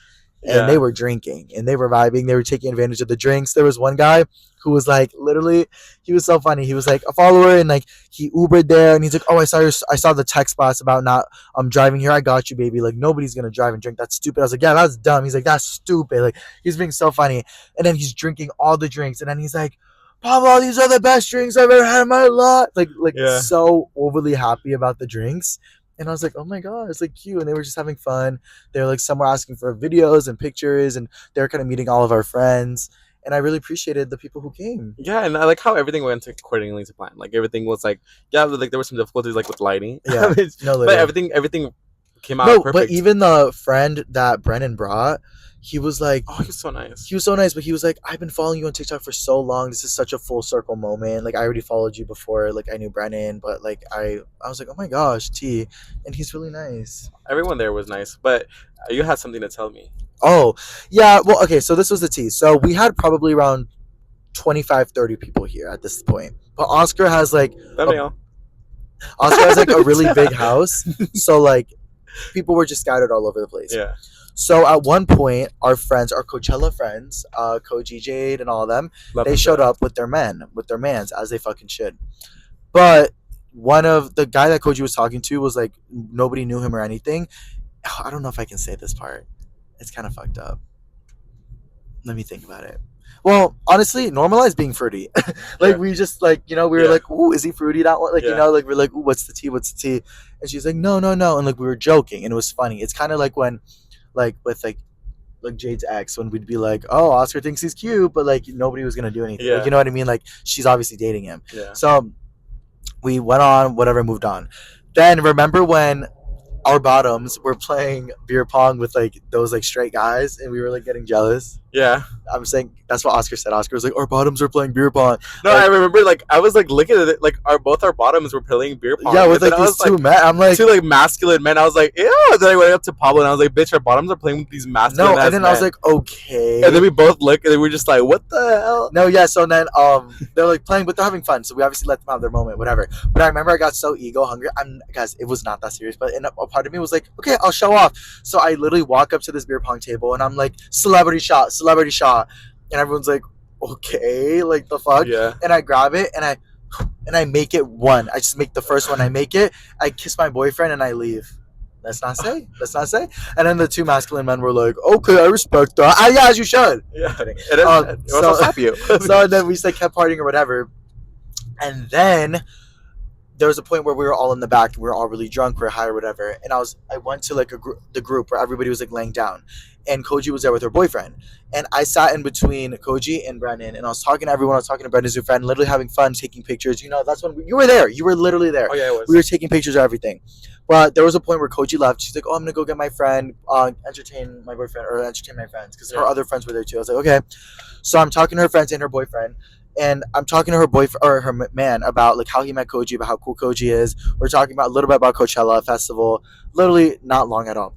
A: And they were drinking and they were vibing. They were taking advantage of the drinks. There was one guy who was like, literally, he was so funny. He was like a follower, and like he Ubered there, and he's like, "Oh, I saw the text box about not driving here. I got you, baby. Like nobody's gonna drive and drink. That's stupid." I was like, "Yeah, that's dumb." He's like, "That's stupid." Like he's being so funny. And then he's drinking all the drinks, and then he's like, "Pablo, these are the best drinks I've ever had in my life." Like so overly happy about the drinks. And I was like, oh my god, it's like cute. And they were just having fun. They were like, some were asking for videos and pictures, and they were kind of meeting all of our friends. And I really appreciated the people who came.
B: Yeah, and I like how everything went accordingly to plan. Like everything was like, like there were some difficulties like with lighting.
A: Yeah,
B: but everything came out perfect.
A: But even the friend that Brennan brought, he was like,
B: oh, he was so nice.
A: He was so nice, but he was like, "I've been following you on TikTok for so long. This is such a full circle moment. Like I already followed you before. Like I knew Brennan, but like I was like, oh my gosh, T." And he's really nice.
B: Everyone there was nice, but you had something to tell me.
A: Oh, yeah. Well, okay. So this was the tea. So we had probably around 25, 30 people here at this point. But Oscar has like a really big house. So like people were just scattered all over the place.
B: Yeah.
A: So at one point, our friends, our Coachella friends, Koji Jade and all of them, they showed up with their mans, as they fucking should. But one of the guy that Koji was talking to was like nobody knew him or anything. I don't know if I can say this part. It's kind of fucked up. Let me think about it. Well, honestly, normalize being fruity. Like we just like we were like, "Ooh, is he fruity that one?" Like like we're like, "Ooh, what's the tea? What's the tea?" And she's like, "No, no, no," and like we were joking, and it was funny. It's kind of like when, like with like Jade's ex, when we'd be like, "Oh, Oscar thinks he's cute," but like nobody was gonna do anything. Like, you know what I mean? Like she's obviously dating him.
B: Yeah.
A: So we went on, whatever, moved on. Then remember when our bottoms were playing beer pong with like those like straight guys, and we were like getting jealous?
B: Yeah.
A: I'm saying that's what Oscar said. Oscar was like, our bottoms are playing beer pong.
B: No,
A: like,
B: I remember like I was like looking at it like both our bottoms were playing beer pong.
A: Yeah, with like these two men. I'm like
B: two like masculine men. I was like, ew. And then I went up to Pablo and I was like, bitch, our bottoms are playing with these masculine.
A: No, and then men. I was like, okay.
B: And then we both look and then we're just like, what the hell?
A: No, yeah. So then they're like playing, but they're having fun. So we obviously let them have their moment, whatever. But I remember I got so ego hungry. Guys, it was not that serious, but a part of me was like, okay, I'll show off. So I literally walk up to this beer pong table and I'm like, celebrity shot. And everyone's like, okay, like the fuck?
B: Yeah.
A: And I grab it and I make it one. I just make the first one. I make it. I kiss my boyfriend and I leave. Let's not say. And then the two masculine men were like, okay, I respect that. Yeah, as you should.
B: Yeah. It was so happy.
A: So then we just like kept partying or whatever. And then there was a point where we were all in the back. We were all really drunk. We were high or whatever. And I went to like the group where everybody was like laying down. And Koji was there with her boyfriend. And I sat in between Koji and Brennan. And I was talking to everyone. I was talking to Brennan's new friend, literally having fun, taking pictures. That's when you were there. You were literally there.
B: Oh, yeah, I was.
A: We were taking pictures of everything. But there was a point where Koji left. She's like, oh, I'm going to go get my friend, entertain my boyfriend, or entertain my friends. Because her other friends were there too. I was like, okay. So I'm talking to her friends and her boyfriend. And I'm talking to her boyfriend or her man about like how he met Koji, about how cool Koji is. We're talking about a little bit about Coachella festival. Literally not long at all.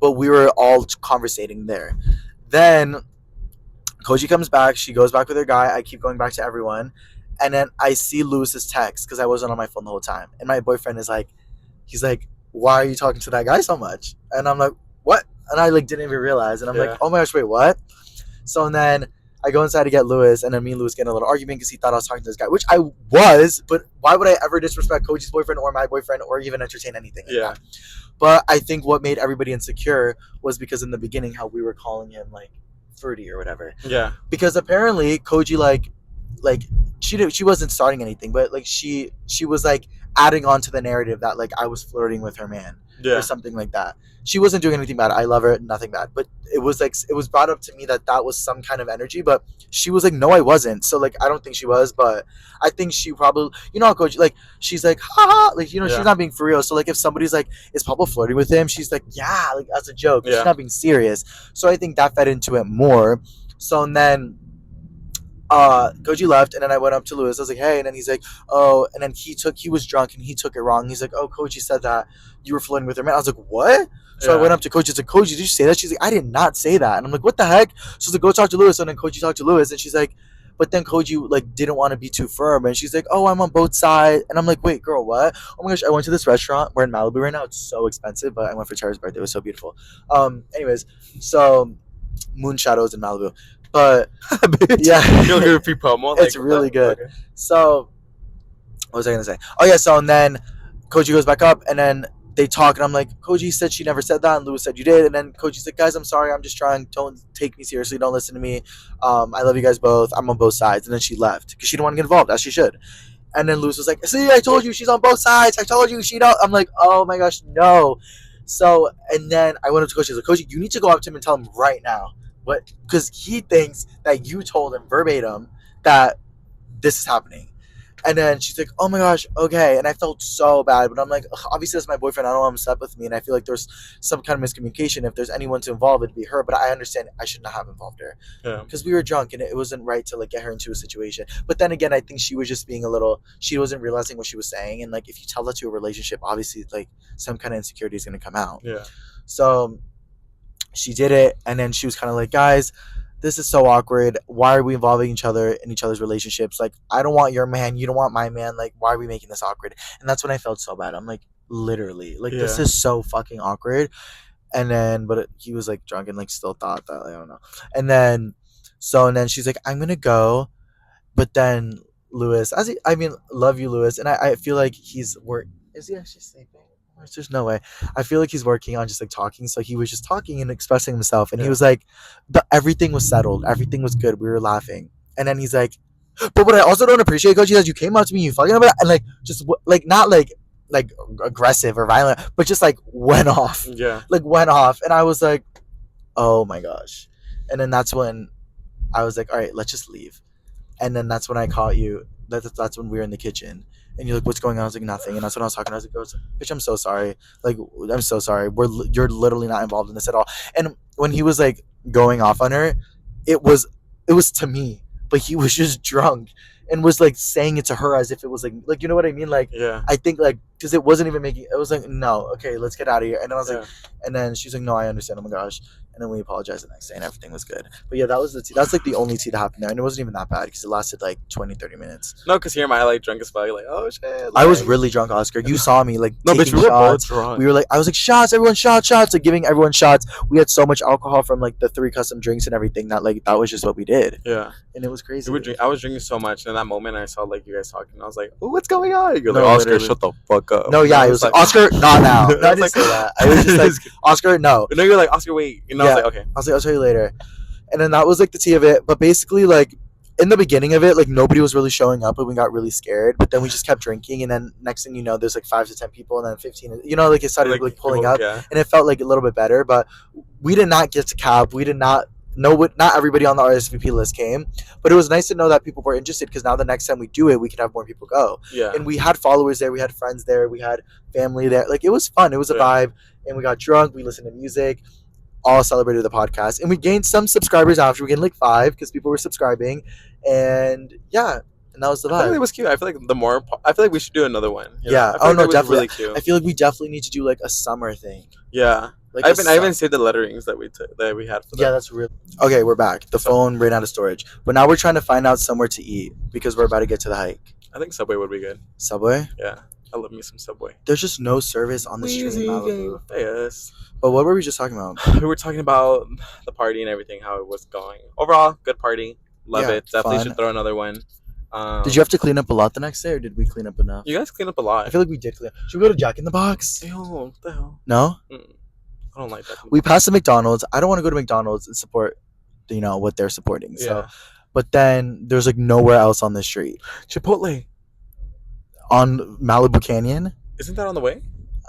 A: But we were all conversating there. Then Koji comes back. She goes back with her guy. I keep going back to everyone. And then I see Lewis's text because I wasn't on my phone the whole time. And my boyfriend is like, he's like, why are you talking to that guy so much? And I'm like, what? And I like didn't even realize. And I'm like, oh my gosh, wait, what? So and then I go inside to get Lewis, and then me and Lewis get in a little argument because he thought I was talking to this guy, which I was, but why would I ever disrespect Koji's boyfriend or my boyfriend or even entertain anything like that? But I think what made everybody insecure was because in the beginning how we were calling him like fruity or whatever.
B: Yeah.
A: Because apparently Koji like she wasn't starting anything, but like she was like adding on to the narrative that like I was flirting with her man or something like that. She wasn't doing anything bad. I love her, nothing bad. But it was brought up to me that was some kind of energy, but she was like, no, I wasn't. So like I don't think she was, but I think she probably, how Koji, like she's like, ha, like she's not being for real. So like if somebody's like, is Pablo flirting with him? She's like, yeah, like as a joke. She's not being serious. So I think that fed into it more. So and then Koji left, and then I went up to Lewis. I was like, hey, and then he's like, oh, and then he was drunk and he took it wrong. He's like, oh, Koji said that you were flirting with her man. I was like, what? So I went up to Koji. I said, Koji, did you say that? She's like, I did not say that. And I'm like, what the heck? So I was like, go talk to Lewis. And then Koji talked to Lewis, and she's like, but then Koji like didn't want to be too firm, and she's like, oh, I'm on both sides. And I'm like, wait, girl, what? Oh my gosh, I went to this restaurant. We're in Malibu right now. It's so expensive, but I went for Tara's birthday. It was so beautiful. Anyways, so Moon Shadows in Malibu. But yeah,
B: you'll get a free promo.
A: It's really good. Okay. So what was I gonna say? Oh yeah, so and then Koji goes back up, and then they talk, and I'm like, Koji said she never said that, and Lewis said you did, and then Koji's like, guys, I'm sorry, I'm just trying, don't take me seriously, don't listen to me, I love you guys both, I'm on both sides. And then she left because she didn't want to get involved, as she should. And then Lewis was like, see, I told you she's on both sides, I told you she don't. I'm like, oh my gosh, no. So and then I went up to Koji. I was like, Koji, you need to go up to him and tell him right now. What? Because he thinks that you told him verbatim that this is happening. And then she's like, oh my gosh, okay. And I felt so bad. But I'm like, obviously that's my boyfriend. I don't want him to with me. And I feel like there's some kind of miscommunication. If there's anyone to involve, it'd be her. But I understand I should not have involved her. Because we were drunk and it wasn't right to like get her into a situation. But then again, I think she was just being she wasn't realizing what she was saying. And like if you tell that to a relationship, obviously like some kind of insecurity is going to come out.
B: Yeah.
A: So she did it, and then she was kind of like, guys, this is so awkward. Why are we involving each other in each other's relationships? Like, I don't want your man, you don't want my man. Like, why are we making this awkward? And that's when I felt so bad. I'm like, literally, like this is so fucking awkward. And then he was like drunk and like still thought that, like, I don't know. And then she's like, I'm gonna go, but then Lewis, love you, Lewis, and I feel like he's work. Is he actually sleeping? There's no way. I feel like he's working on just like talking. So he was just talking and expressing himself, and he was like, everything was settled, everything was good. We were laughing, and then he's like, but what I also don't appreciate, Coach, is you came out to me, you fucking about, and like just like not like aggressive or violent, but just like went off.
B: Yeah.
A: Like went off, and I was like, oh my gosh, and then that's when I was like, all right, let's just leave. And then that's when I caught you. That's when we were in the kitchen. And you're like, what's going on? I was like, nothing. And that's when I was talking. I was like, bitch, I'm so sorry. Like, I'm so sorry. You're literally not involved in this at all. And when he was like going off on her, it was to me, but he was just drunk and was like saying it to her as if it was like you know what I mean? Like,
B: yeah.
A: I think like because it wasn't even making. It was like, no, okay, let's get out of here. And then I was like, and then she's like, no, I understand. Oh my gosh. And then we apologized the next day and everything was good. But yeah, that was the tea. That's like the only tea that happened there. And it wasn't even that bad because it lasted like 20-30 minutes.
B: No, because here am I like drunk as fuck. Like, oh shit. Like,
A: I was really drunk, Oscar. You saw me like
B: no, bitch, we were both drunk.
A: We were like, I was like, shots, everyone, shots, like giving everyone shots. We had so much alcohol from like the 3 custom drinks and everything that like that was just what we did.
B: Yeah.
A: And it was crazy.
B: I was drinking so much. And in that moment I saw like you guys talking. I was like, oh, what's going on? You're
A: no,
B: like, Oscar,
A: literally.
B: shut the fuck up.
A: No, yeah, it was like, Oscar, not now. No, I didn't say that. I was just like, Oscar, no.
B: No, you're like, Oscar, wait. And I was like, okay.
A: I was like, I'll tell you later. And then that was like the tea of it. But basically, like in the beginning of it, like nobody was really showing up and we got really scared. But then we just kept drinking. And then next thing you know, there's like 5 to 10 people and then 15. You know, like it started like pulling up.
B: Yeah.
A: And it felt like a little bit better. But we did not get to cab. We did not know what, not everybody on the RSVP list came. But it was nice to know that people were interested because now the next time we do it, we can have more people go.
B: Yeah.
A: And we had followers there. We had friends there. We had family there. Like it was fun. It was a vibe. And we got drunk. We listened to music. All celebrated the podcast, and we gained some subscribers after. We gained like 5 because people were subscribing, and yeah, and that was the vibe.
B: I feel like it was cute. I feel like I feel like we should do another one.
A: Yeah.
B: Oh no,
A: definitely.
B: Really cute.
A: I feel like we definitely need to do like a summer thing.
B: Yeah.
A: Like
B: I haven't saved the letterings that we had for that.
A: Yeah, that's real. Okay, we're back. The phone ran out of storage, but now we're trying to find out somewhere to eat because we're about to get to the hike.
B: I think Subway would be good.
A: Subway?
B: Yeah. I love me some Subway.
A: There's just no service on the street in Malibu.
B: Yes.
A: But what were we just talking about?
B: We were talking about the party and everything, how it was going. Overall, good party. Love it. Definitely
A: fun.
B: Should throw another one.
A: Did you have to clean up a lot the next day, or did we clean up enough?
B: You guys clean up a lot.
A: I feel like we did clean up. Should we go to Jack in the Box?
B: Ew, what the hell?
A: No?
B: I don't like that.
A: We passed the McDonald's. I don't want to go to McDonald's and support, you know, what they're supporting.
B: Yeah.
A: So, but then there's like nowhere else on the street.
B: Chipotle.
A: On Malibu Canyon?
B: Isn't that on the way?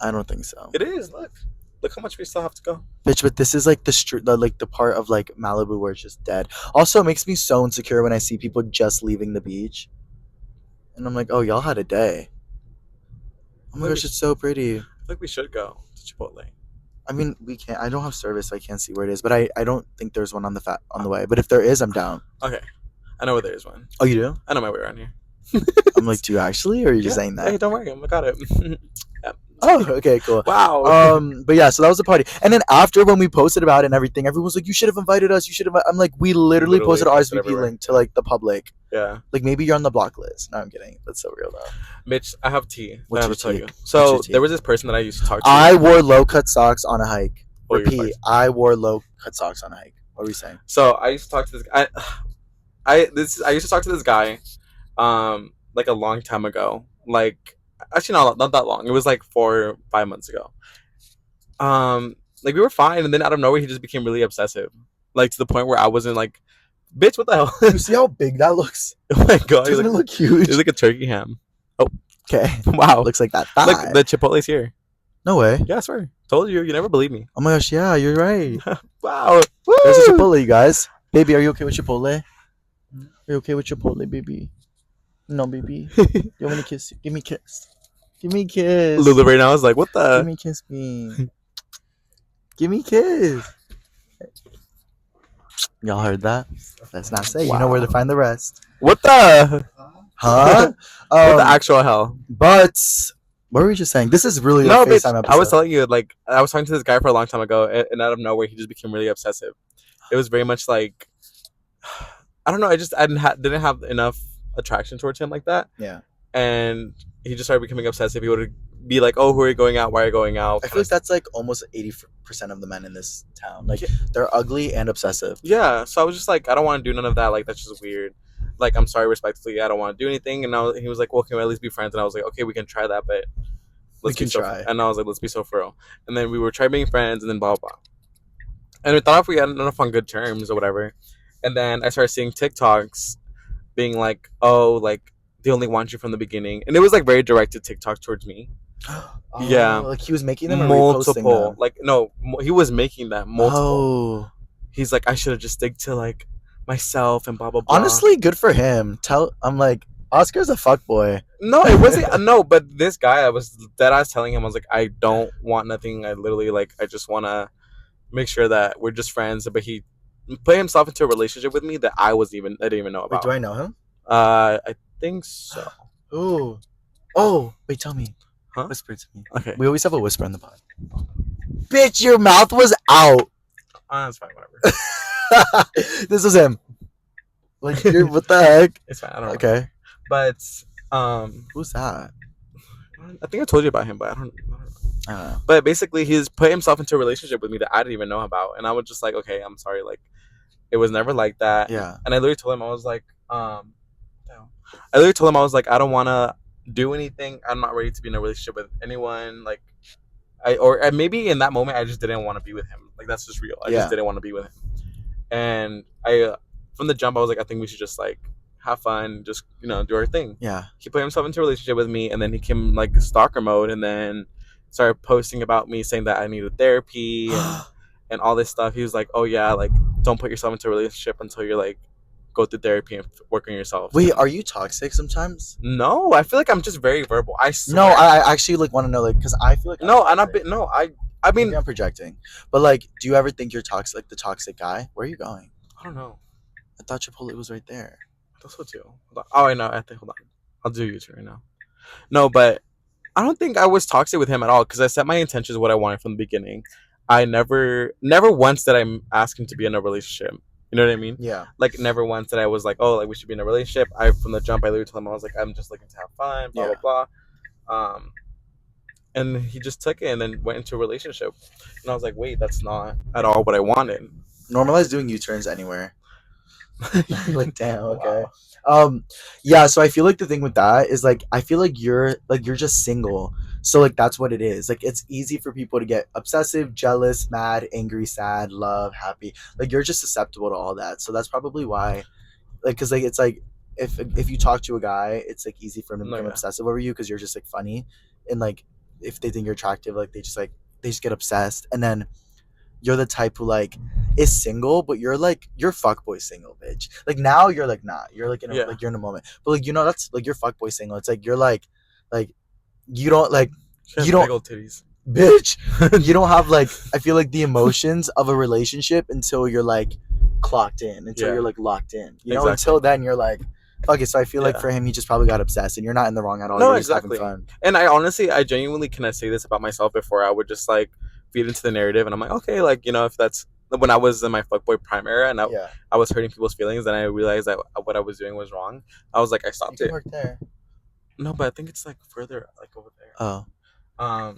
A: I don't think so.
B: It is. Look how much we still have to go.
A: Bitch, but this is like the street, like the part of like Malibu where it's just dead. Also, it makes me so insecure when I see people just leaving the beach, and I'm like, oh, y'all had a day. Oh my gosh, it's so pretty.
B: I feel like we should go to Chipotle.
A: I mean, we can't. I don't have service, so I can't see where it is. But I don't think there's one on the way. But if there is, I'm down.
B: Okay, I know where there is one.
A: Oh, you do?
B: I know my way around here.
A: I'm like, do you actually, or are you just saying that?
B: Hey, don't worry, I got it.
A: Yeah. Oh, okay, cool.
B: Wow.
A: But yeah, so that was the party. And then after, when we posted about it and everything, everyone was like, you should have invited us. You should have. I'm like, we literally posted our RSVP link to like the public.
B: Yeah.
A: Like maybe you're on the block list. No, I'm kidding. That's so real though.
B: Mitch, I have tea.
A: What's
B: I have
A: your
B: to tell
A: tea?
B: you. So there was this person that I used to talk to.
A: I wore low cut socks on a hike.
B: Oh,
A: Repeat. I wore low cut socks on a hike. What were you saying?
B: So I used to talk to this guy. I used to talk to this guy, like a long time ago. Like actually not that long. It was like 4 or 5 months ago. Like we were fine, and then out of nowhere he just became really obsessive. Like to the point where I wasn't like, bitch, what the hell?
A: You see how big that looks?
B: Oh my god,
A: Doesn't it look huge?
B: It's like a turkey ham. Oh,
A: okay.
B: Wow,
A: looks like that thigh.
B: Look, the Chipotle's here.
A: No way.
B: Yeah, I swear. Told you. You never believe me.
A: Oh my gosh, yeah, you're right.
B: Wow. Woo!
A: There's a Chipotle, you guys. Baby, are you okay with Chipotle? Are you okay with Chipotle, baby? No, baby. You want me to kiss you? Give me a kiss. Give me a kiss.
B: Lulu right now is like, what the?
A: Give me a kiss, me. Give me a kiss. Y'all heard that? Let's not say. Wow. You know where to find the rest.
B: What the?
A: Huh?
B: What the actual hell?
A: But what were we just saying? This is really
B: no,
A: a FaceTime episode.
B: I was telling you, like, I was talking to this guy for a long time ago, and out of nowhere, he just became really obsessive. It was very much like, I don't know. I didn't have enough attraction towards him like that.
A: Yeah.
B: And he just started becoming obsessive. He would be like, "Oh, who are you going out? Why are you going out?"
A: I feel like that's like almost 80% of the men in this town. Like they're ugly and obsessive.
B: Yeah. So I was just like, I don't want to do none of that. Like that's just weird. like, I'm sorry, respectfully, I don't want to do anything. And he was like, well, can we at least be friends? And I was like, okay, we can try that, but
A: We
B: let's be
A: can
B: so.
A: try.
B: And I was like, let's be so for real. And then we were trying being friends, and then blah blah blah. And we thought if we had enough on good terms or whatever. And then I started seeing TikToks being like, oh, like they only want you from the beginning, and it was like very directed TikTok towards me.
A: Oh,
B: Yeah,
A: like he was making them or reposting
B: multiple.
A: them?
B: Like no, he was making that multiple.
A: Oh,
B: He's like, I should have just stick to like myself and blah blah blah.
A: honestly, good for him. I'm like, Oscar's a fuck boy.
B: No, it wasn't. No, but this guy, I was dead. I was telling him, I was like, I don't want nothing. I literally like, I just want to make sure that we're just friends. But he put himself into a relationship with me that I didn't even know
A: Wait,
B: about.
A: do I know him?
B: I think so.
A: Ooh. Oh, wait, tell me.
B: Huh?
A: Whisper to me.
B: Okay.
A: We always have a whisper in the pod. Bitch, your mouth was out.
B: That's fine. Whatever.
A: This is him. Like, what the heck?
B: It's fine. I don't know.
A: Okay.
B: But
A: who's that?
B: I think I told you about him, but I don't know. But basically, he's put himself into a relationship with me that I didn't even know about, and I was just like, okay, I'm sorry, like it was never like that.
A: Yeah.
B: And I literally told him, I was like, I literally told him, I was like, I don't want to do anything. I'm not ready to be in a relationship with anyone. Like, maybe in that moment, I just didn't want to be with him. Like, that's just real. I just didn't want to be with him. And from the jump, I was like, I think we should just like have fun, just do our thing.
A: Yeah.
B: He put himself into a relationship with me, and then he came like stalker mode, and then started posting about me, saying that I needed therapy and all this stuff. He was like, oh yeah, like don't put yourself into a relationship until you're like go through therapy and work on yourself.
A: Wait, are you toxic sometimes?
B: No, I feel like I'm just very verbal. I swear.
A: No, I actually like want to know, like, because I feel like
B: no, and I mean,
A: maybe I'm projecting, but like, do you ever think you're toxic, like the toxic guy? Where are you going?
B: I don't know.
A: I thought Chipotle was right there.
B: I thought so too. Oh, I know. I think. Hold on. I'll do YouTube right now. No, but I don't think I was toxic with him at all because I set my intentions what I wanted from the beginning. I never once did I ask him to be in a relationship. You know what I mean?
A: Yeah.
B: Like never once did I was like, oh, like we should be in a relationship. From the jump, I literally told him I was like, I'm just looking to have fun, blah blah blah. And he just took it and then went into a relationship. And I was like, wait, that's not at all what I wanted.
A: Normalize doing U-turns anywhere. Like, damn, okay. Wow. Yeah, so I feel like the thing with that is like I feel like you're just single. So like that's what it is. Like it's easy for people to get obsessive, jealous, mad, angry, sad, love, happy. Like you're just susceptible to all that. So that's probably why, like, because like it's like if you talk to a guy, it's like easy for him to become obsessive over you because you're just like funny, and like if they think you're attractive, like they just get obsessed, and then you're the type who like is single, but you're fuckboy single, bitch. Like now you're like not. You're like in a, like you're in a moment, but like that's like you're fuckboy single. It's like you're like you don't like you don't
B: big old titties.
A: Bitch. You don't have like I feel like the emotions of a relationship until you're like clocked in, until you're like locked in. You know, until then you're like fuck it. So I feel like for him, he just probably got obsessed, and you're not in the wrong at all.
B: No,
A: you're
B: exactly.
A: Just having fun.
B: And I genuinely can say this about myself before I would just like feed into the narrative, and I'm like, okay, like if that's when I was in my fuckboy prime era, and I was hurting people's feelings, and I realized that what I was doing was wrong. I was like, I stopped it.
A: Work there.
B: No, but I think it's like further, like over there.
A: Oh.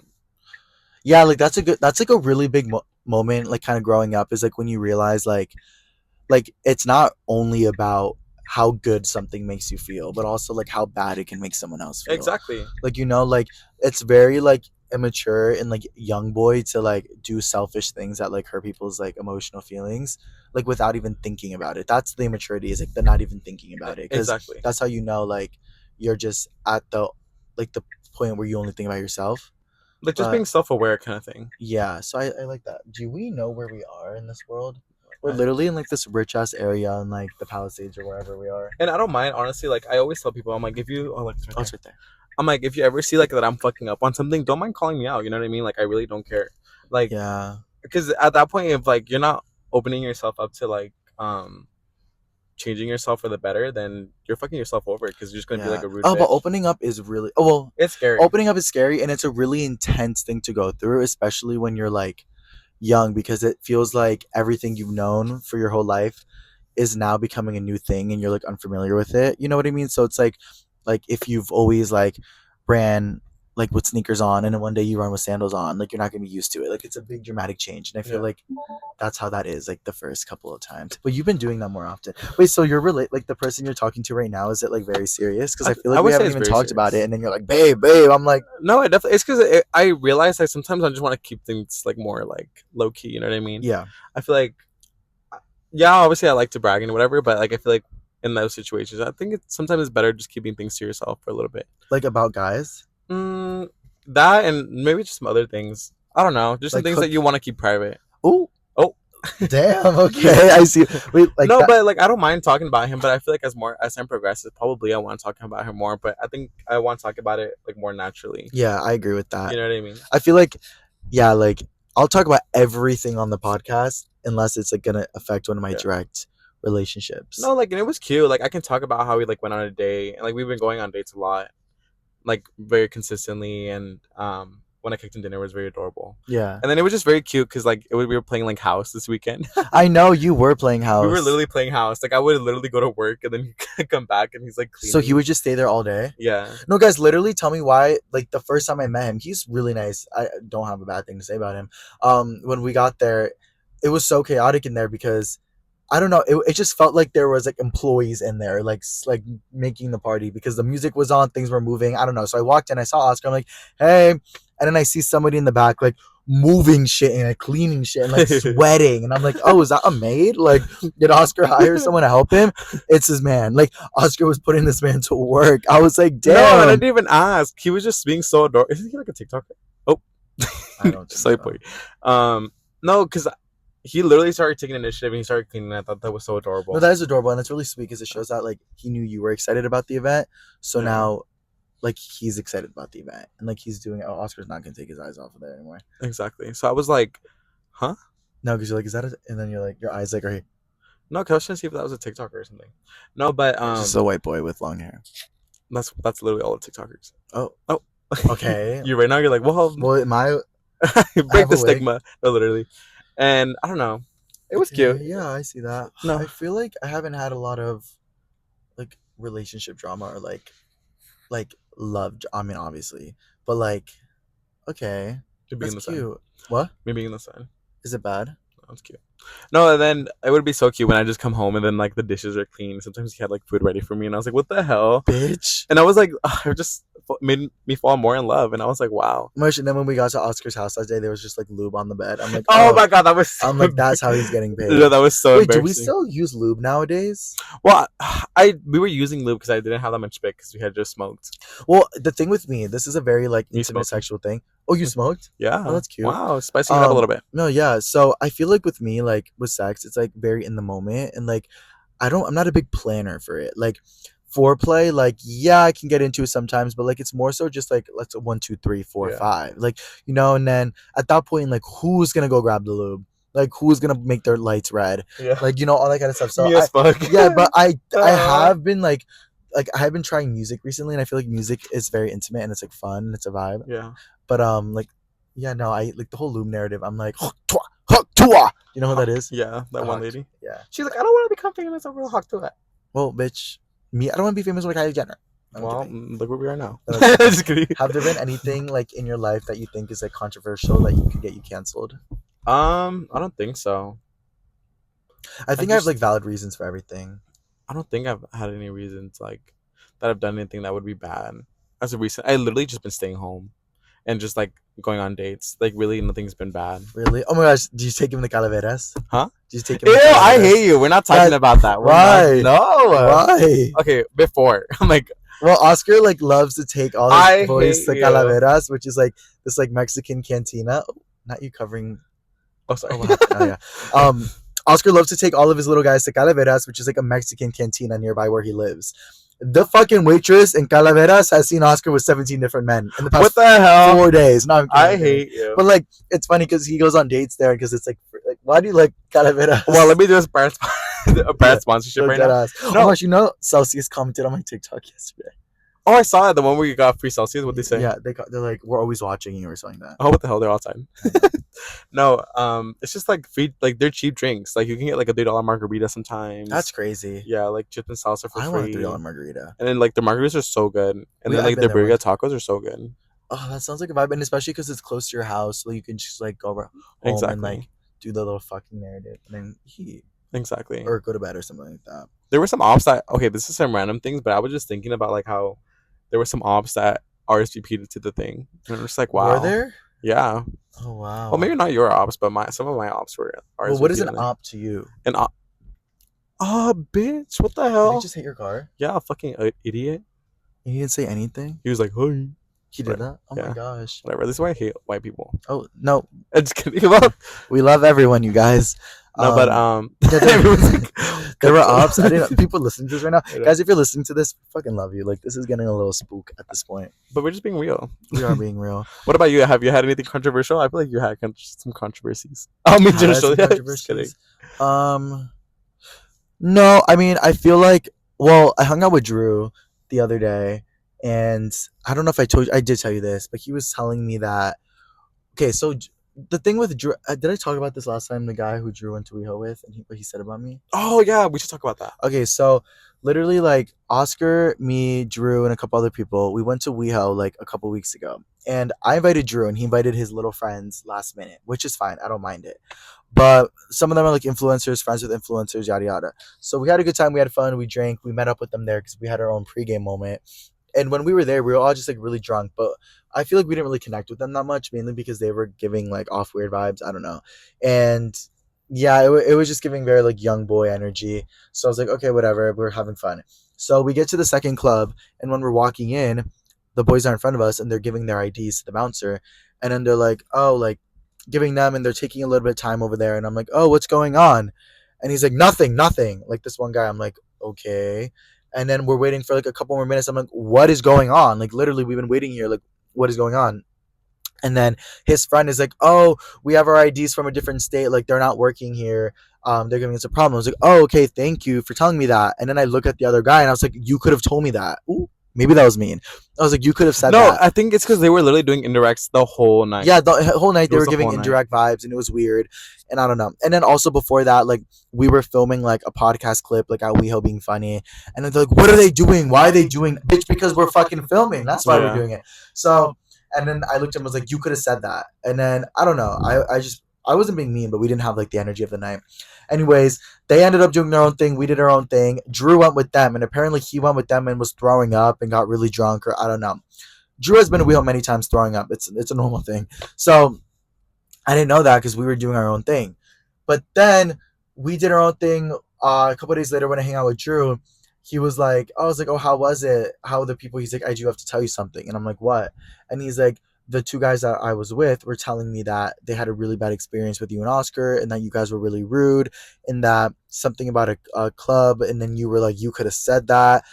A: Yeah, like that's like a really big moment, like kind of growing up, is like when you realize like it's not only about how good something makes you feel, but also like how bad it can make someone else feel.
B: Exactly.
A: Like like it's very like immature and like young boy to like do selfish things that like hurt people's like emotional feelings, like without even thinking about it. That's the immaturity, is like the not even thinking about it.
B: Exactly.
A: That's how like you're just at the point where you only think about yourself.
B: Like just being self-aware kind of thing.
A: Yeah, so I like that. Do we know where we are in this world? We're literally in like this rich ass area in like the Palisades or wherever we are.
B: And I don't mind, honestly. Like I always tell people, I'm like, if you
A: it's right there.
B: I'm like, if you ever see like that I'm fucking up on something, don't mind calling me out. You know what I mean? Like I really don't care. Like because at that point, if like you're not opening yourself up to like changing yourself for the better, then you're fucking yourself over because you're just gonna be like a rude bitch.
A: But opening up is really
B: it's scary.
A: Opening up is scary, and it's a really intense thing to go through, especially when you're like young, because it feels like everything you've known for your whole life is now becoming a new thing, and you're like unfamiliar with it. You know what I mean? So it's like if you've always like ran like with sneakers on, and then one day you run with sandals on. Like you're not gonna be used to it. Like it's a big dramatic change, and I feel like that's how that is. Like the first couple of times, but you've been doing that more often. Wait, so you're like the person you're talking to right now? Is it like very serious? Because I feel like we haven't even talked about it, and then you're like, babe. I'm like,
B: no, it definitely. It's because I realize like sometimes I just want to keep things like more like low key. You know what I mean?
A: yeah.
B: I feel like, yeah, obviously I like to brag and whatever, but like I feel like in those situations, I think sometimes it's better just keeping things to yourself for a little bit.
A: Like about guys.
B: That and maybe just some other things. I don't know, just some things that you want to keep private.
A: Oh, damn.
B: Okay,
A: I see. Wait, like
B: no, but like I don't mind talking about him, but I feel like as time progresses, probably I want to talk about him more. But I think I want to talk about it like more naturally.
A: Yeah, I agree with that.
B: You know what I mean?
A: I feel like, yeah, like I'll talk about everything on the podcast unless it's like gonna affect one of my direct relationships.
B: No, like and it was cute. Like I can talk about how we like went on a date, and like we've been going on dates a lot, like very consistently, and when I cooked him dinner, it was very adorable.
A: Yeah.
B: And then it was just very cute because like we were playing like house this weekend.
A: I know you were playing house.
B: We were literally playing house. Like I would literally go to work and then he'd come back and he's like cleaning.
A: So he would just stay there all day?
B: Yeah.
A: No, guys, literally tell me why. Like the first time I met him, he's really nice. I don't have a bad thing to say about him. When we got there, it was so chaotic in there because I don't know. It just felt like there was like employees in there, like making the party because the music was on, things were moving. I don't know. So I walked in, I saw Oscar. I'm like, hey, and then I see somebody in the back like moving shit and like, cleaning shit and like sweating, and I'm like, oh, is that a maid? Like, did Oscar hire someone to help him? It's his man. Like Oscar was putting this man to work. I was like, damn.
B: No, I didn't even ask. He was just being so adorable. Isn't he like a TikToker? Oh,
A: I don't think
B: so. No, because he literally started taking initiative and he started cleaning. I thought that was so adorable.
A: No, that is adorable, and it's really sweet because it shows that like he knew you were excited about the event, so now like he's excited about the event and like he's doing it. Oh, Oscar's not gonna take his eyes off of there anymore.
B: Exactly. So I was like, huh?
A: No, because you're like, is that and then you're like, your eyes like, are here.
B: No, because I was trying to see if that was a TikToker or something. No, but
A: just a white boy with long hair.
B: That's literally all the TikTokers.
A: Oh, okay.
B: You right now you're like, well,
A: my
B: break the stigma. No, literally. And I don't know. It was cute.
A: Yeah, I see that.
B: No.
A: I feel like I haven't had a lot of like relationship drama or like love. I mean, obviously, but like, okay, that's cute. Sign. What?
B: Me being in the sign.
A: Is it bad?
B: That's cute. No, and then it would be so cute when I just come home and then like the dishes are clean. Sometimes he had like food ready for me, and I was like, "What the hell,
A: bitch?"
B: And I was like, it just made me fall more in love, and I was like, "Wow."
A: And then when we got to Oscar's house that day, there was just like lube on the bed. I'm like,
B: "Oh my god, that was." So
A: I'm like, that's how he's getting paid.
B: Yeah, that was so.
A: Wait, do we still use lube nowadays?
B: Well, we were using lube because I didn't have that much spit because we had just smoked.
A: Well, the thing with me, this is a very like intimate sexual thing. Oh, you smoked?
B: Yeah.
A: Oh, that's cute.
B: Wow, spicing it up a little bit.
A: No, yeah. So I feel like with me, like with sex, it's like very in the moment, and like I'm not a big planner for it. Like foreplay, like yeah, I can get into it sometimes, but like it's more so just like let's 1, 2, 3, 4, 5, like and then at that point, like who's gonna go grab the lube? Like who's gonna make their lights red?
B: Yeah.
A: Like all that kind of stuff. So
B: fuck.
A: Yeah, but I have been like I have been trying music recently, and I feel like music is very intimate and it's like fun, and it's a vibe.
B: Yeah.
A: But like yeah, no, I like the whole lube narrative. I'm like, you know who that is?
B: Yeah, that one lady.
A: Yeah,
B: she's like, I don't want to become famous over Haktua.
A: Well, bitch, me, I don't want to be famous like Kylie Jenner.
B: Well, look where we are now.
A: Just kidding. Have there been anything like in your life that you think is like controversial that you could get you canceled?
B: I don't think so.
A: I think I have like valid reasons for everything.
B: I don't think I've had any reasons like that I've done anything that would be bad. As a recent, I literally just been staying home and just like going on dates. Like really, nothing's been bad.
A: Really? Oh my gosh! Did you take him to Calaveras?
B: Huh?
A: Did you take him?
B: Ew! I hate you. We're not talking about that.
A: Why?
B: No.
A: Why?
B: Okay. Before I'm like.
A: Well, Oscar like loves to take all his boys to Calaveras, which is like this like Mexican cantina. Oh, not you covering.
B: Oh, sorry.
A: Oh, yeah. Oscar loves to take all of his little guys to Calaveras, which is like a Mexican cantina nearby where he lives. The fucking waitress in Calaveras has seen Oscar with 17 different men in the past
B: what the hell?
A: 4 days. No,
B: I hate you.
A: But like, it's funny because he goes on dates there because it's like, why do you like Calaveras?
B: Well, let me do a brand sponsorship right now.
A: No. Oh gosh, Celsius commented on my TikTok yesterday.
B: Oh, I saw it. The one where you got free Celsius. What they say?
A: Yeah, they're like, we're always watching you or something like that.
B: Oh, what the hell? They're outside. No, it's just like free. Like they're cheap drinks. Like you can get like a $3 margarita sometimes.
A: That's crazy.
B: Yeah, like chips and salsa for free.
A: I want a $3 margarita.
B: And then like the margaritas are so good. And then like their burrito tacos are so good.
A: Oh, that sounds like a vibe, and especially because it's close to your house, so you can just like go home and like
B: Exactly.
A: do the little fucking narrative, and then eat
B: Exactly.
A: or go to bed or something like that.
B: There were some ops that okay, this is some random things, but I was just thinking about like how there were some ops that RSVP'd to the thing, and I'm just like,
A: Were
B: wow,
A: there?
B: yeah.
A: Oh
B: Well,
A: wow.
B: maybe not your ops, but my some of my ops were
A: Well, what
B: RSVP'd
A: is an
B: in there.
A: op to you?
B: And oh, bitch, what the
A: Did he
B: hell?
A: just hit your car?
B: Yeah, fucking idiot.
A: He didn't say anything.
B: He was like, hey,
A: He did
B: whatever.
A: that. Oh my
B: Yeah,
A: gosh.
B: whatever. This is why I hate white people.
A: Oh no,
B: I'm just kidding about.
A: we love everyone, you guys.
B: No, but
A: Yeah,
B: everyone's like,
A: there were
B: cut
A: ops. I
B: that.
A: didn't. People listening to this right now,
B: I know.
A: guys. If you're listening to this, fucking love you. Like this is getting a little spook at this point.
B: But we're just being real.
A: We are being real.
B: What about you? Have you had anything controversial? I feel like you had some controversies. I mean,
A: Had I
B: just
A: some
B: just kidding.
A: controversies? No. I mean, I feel like. Well, I hung out with Drew the other day, and I don't know if I told you. I did tell you this, but he was telling me that. Okay, so the thing with Drew, did I talk about this last time? The guy who Drew went to WeHo with, and what he said about me.
B: Oh yeah, we should talk about that.
A: Okay, so literally, like Oscar, me, Drew, and a couple other people, we went to WeHo like a couple weeks ago, and I invited Drew, and he invited his little friends last minute, which is fine. I don't mind it. But some of them are like influencers, friends with influencers, yada yada. So we had a good time. We had fun. We drank. We met up with them there because we had our own pregame moment. And when we were there, we were all just like really drunk. But I feel like we didn't really connect with them that much, mainly because they were giving like off weird vibes. I don't know. And yeah, it was just giving very like young boy energy. So I was like, okay, whatever. We're having fun. So we get to the second club, and when we're walking in, the boys are in front of us, and they're giving their IDs to the bouncer, and then they're like, oh, like giving them, and they're taking a little bit of time over there, and I'm like, oh, what's going on? And he's like, nothing, nothing. Like this one guy, I'm like, okay. And then we're waiting for like a couple more minutes. I'm like, what is going on? Like literally, we've been waiting here. Like, what is going on? And then his friend is like, oh, we have our IDs from a different state. Like they're not working here. They're giving us a problem. I was like, oh, okay, thank you for telling me that. And then I look at the other guy and I was like, you could have told me that. Ooh, maybe that was mean. I was like, you could have said
B: No,
A: that.
B: I think it's because they were literally doing indirects the whole night.
A: Yeah, the whole night they
B: It
A: were
B: was the
A: giving
B: whole night.
A: indirect vibes, and it was weird. And I don't know. And then also before that, like we were filming like a podcast clip, like at WeHo being funny, and they're like, "What are they doing? Why are they doing, bitch? Because we're fucking filming. That's why we're
B: Yeah.
A: doing it." So, and then I looked at him, and was like, "You could have said that." And then I don't know. I wasn't being mean, but we didn't have like the energy of the night. Anyways, they ended up doing their own thing. We did our own thing. Drew went with them, and apparently he went with them and was throwing up and got really drunk, or I don't know. Drew has been a wheel many times throwing up. It's a normal thing. So I didn't know that because we were doing our own thing. But then we did our own thing. A couple of days later, when I hang out with Drew, he was like, I was like, oh, how was it? How are the people? He's like, I do have to tell you something. And I'm like, what? And he's like, the two guys that I was with were telling me that they had a really bad experience with you and Oscar, and that you guys were really rude, and that something about a club, and then you were like, you could have said that,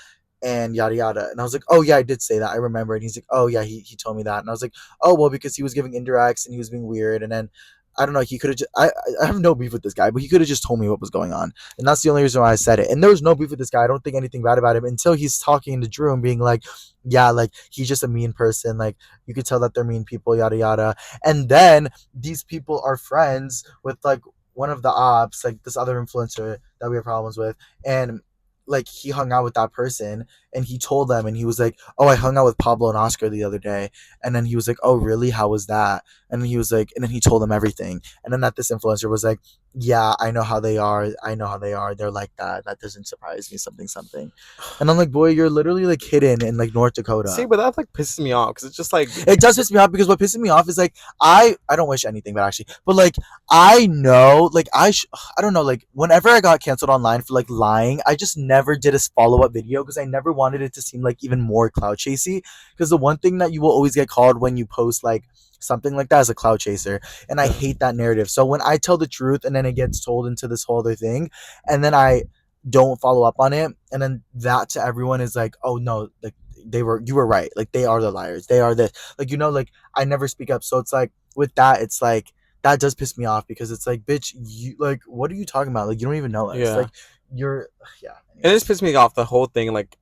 A: and yada yada. And I was like, oh yeah, I did say that. I remember. And he's like, oh yeah, he told me that. And I was like, oh well, because he was giving indirects and he was being weird. And then I don't know, he could have just I have no beef with this guy, but he could have just told me what was going on. And that's the only reason why I said it. And there was no beef with this guy. I don't think anything bad about him until he's talking to Drew and being like, yeah, like he's just a mean person. Like you could tell that they're mean people, yada yada. And then these people are friends with like one of the ops, like this other influencer that we have problems with. And like he hung out with that person, and he told them, and he was like, oh, I hung out with Pablo and Oscar the other day. And then he was like, oh really, how was that? And then he was like, and then he told them everything. And then that this influencer was like, yeah, I know how they are, they're like that doesn't surprise me, something. And I'm like, boy, you're literally like hidden in like North Dakota.
B: See, but that like pisses me off because it's just like
A: it does piss me off, because what pisses me off is like I don't wish anything, but actually, but like I know, like I don't know, like whenever I got canceled online for like lying, I just never did a follow-up video because I never wanted it to seem like even more cloud chasey. Because the one thing that you will always get called when you post like something like that is a cloud chaser, and I hate that narrative. So when I tell the truth and then it gets told into this whole other thing, and then I don't follow up on it, and then that to everyone is like, oh no, like you were right, like they are the liars, they are this, like, you know, like I never speak up. So it's like with that, it's like that does piss me off, because it's like, bitch, you like, what are you talking about? Like you don't even know us.
B: Yeah.
A: Like you're yeah.
B: And it just pissed me off the whole thing. Like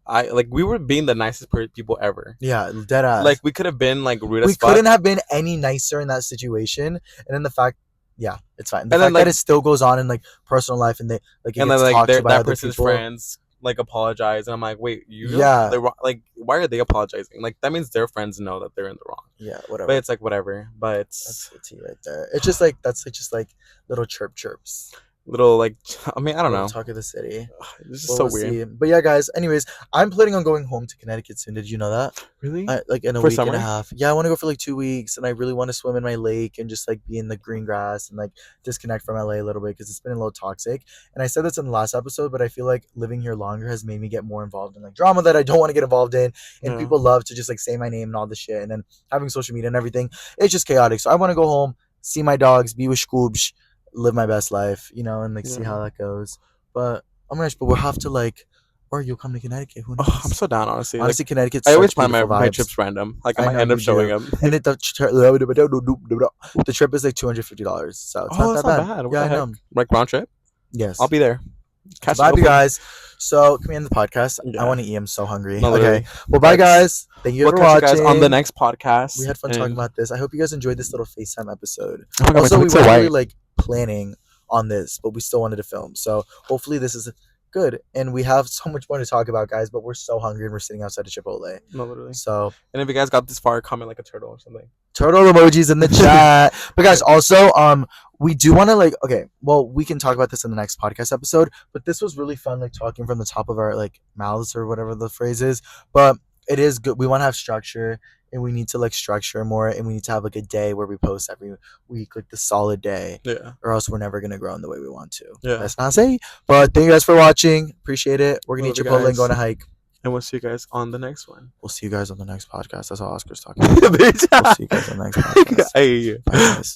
B: we were being the nicest people ever.
A: Yeah, dead ass.
B: Like we could have been like rude as
A: we
B: fuck.
A: couldn't have been any nicer in that situation. And then the fact, yeah, it's fine. The
B: And
A: fact
B: then, like-
A: that it still goes on in like personal life, and they like it
B: And
A: gets
B: then like
A: talked
B: that
A: about other
B: person's
A: people.
B: friends like apologize, and I'm like, wait, you
A: Yeah.
B: like why are they apologizing? Like that means their friends know that they're in the wrong.
A: Yeah, whatever.
B: But it's like whatever. But
A: That's the tea right there. It's just like that's like just like little chirps.
B: little like I mean I don't
A: Little
B: know.
A: talk of the city.
B: It's just
A: Well,
B: so
A: we'll
B: weird.
A: see. But yeah, guys. Anyways, I'm planning on going home to Connecticut soon. Did you know that?
B: Really?
A: Like in a
B: For
A: week and a
B: summer?
A: half. Yeah, I want to go for like 2 weeks, and I really want to swim in my lake and just like be in the green grass and like disconnect from LA a little bit because it's been a little toxic. And I said this in the last episode, but I feel like living here longer has made me get more involved in like drama that I don't want to get involved in, and
B: Yeah.
A: people love to just like say my name and all this shit, and then having social media and everything, it's just chaotic. So I want to go home, see my dogs, be with Scoobs, live my best life, and like see
B: Yeah.
A: how that goes. But oh my gosh, but we'll have to like, or you'll come to Connecticut. Who knows?
B: Oh, I'm so down, honestly.
A: Honestly,
B: Like,
A: Connecticut's
B: I always
A: such
B: plan
A: beautiful
B: my
A: vibes.
B: trips random. Like I
A: I
B: might
A: know
B: end up
A: you
B: showing
A: do.
B: up.
A: And the trip is like $250, so it's
B: Oh,
A: not
B: that's
A: that
B: not
A: bad.
B: bad. What
A: Yeah,
B: the
A: I
B: heck?
A: know.
B: Like round trip?
A: Yes.
B: I'll be there. Catch
A: Bye,
B: up
A: you guys. So, can we end the podcast?
B: Yeah.
A: I want to eat. I'm so hungry.
B: No,
A: Okay.
B: literally.
A: Well, bye,
B: But
A: guys. Thank you
B: we'll
A: for
B: catch you
A: watching.
B: guys on the next podcast.
A: We had fun talking about this. I hope you guys enjoyed this little FaceTime episode.
B: Oh my God,
A: Also,
B: my
A: we
B: stomach's so
A: weren't really
B: white.
A: like planning on this, but we still wanted to film. So, hopefully, this is good. And we have so much more to talk about, guys, but we're so hungry and we're sitting outside of Chipotle.
B: No, literally.
A: So,
B: And if you guys got this far, comment like a turtle or something.
A: turtle emojis in the chat. But guys, also, we do want to like, okay, well, we can talk about this in the next podcast episode, but this was really fun, like talking from the top of our like mouths or whatever the phrase is. But it is good. We want to have structure, and we need to like structure more, and we need to have like a day where we post every week, like the solid day.
B: Yeah.
A: Or else we're never gonna grow in the way we want to.
B: Yeah.
A: That's not say. But thank you guys for watching. Appreciate it. We're gonna
B: Love
A: eat
B: you
A: Chipotle and
B: guys.
A: go on a hike.
B: And we'll see you guys on the next one.
A: We'll see you guys on the next podcast. That's all Oscar's talking about. We'll see you guys on the next podcast.
B: Hey.
A: Bye, guys.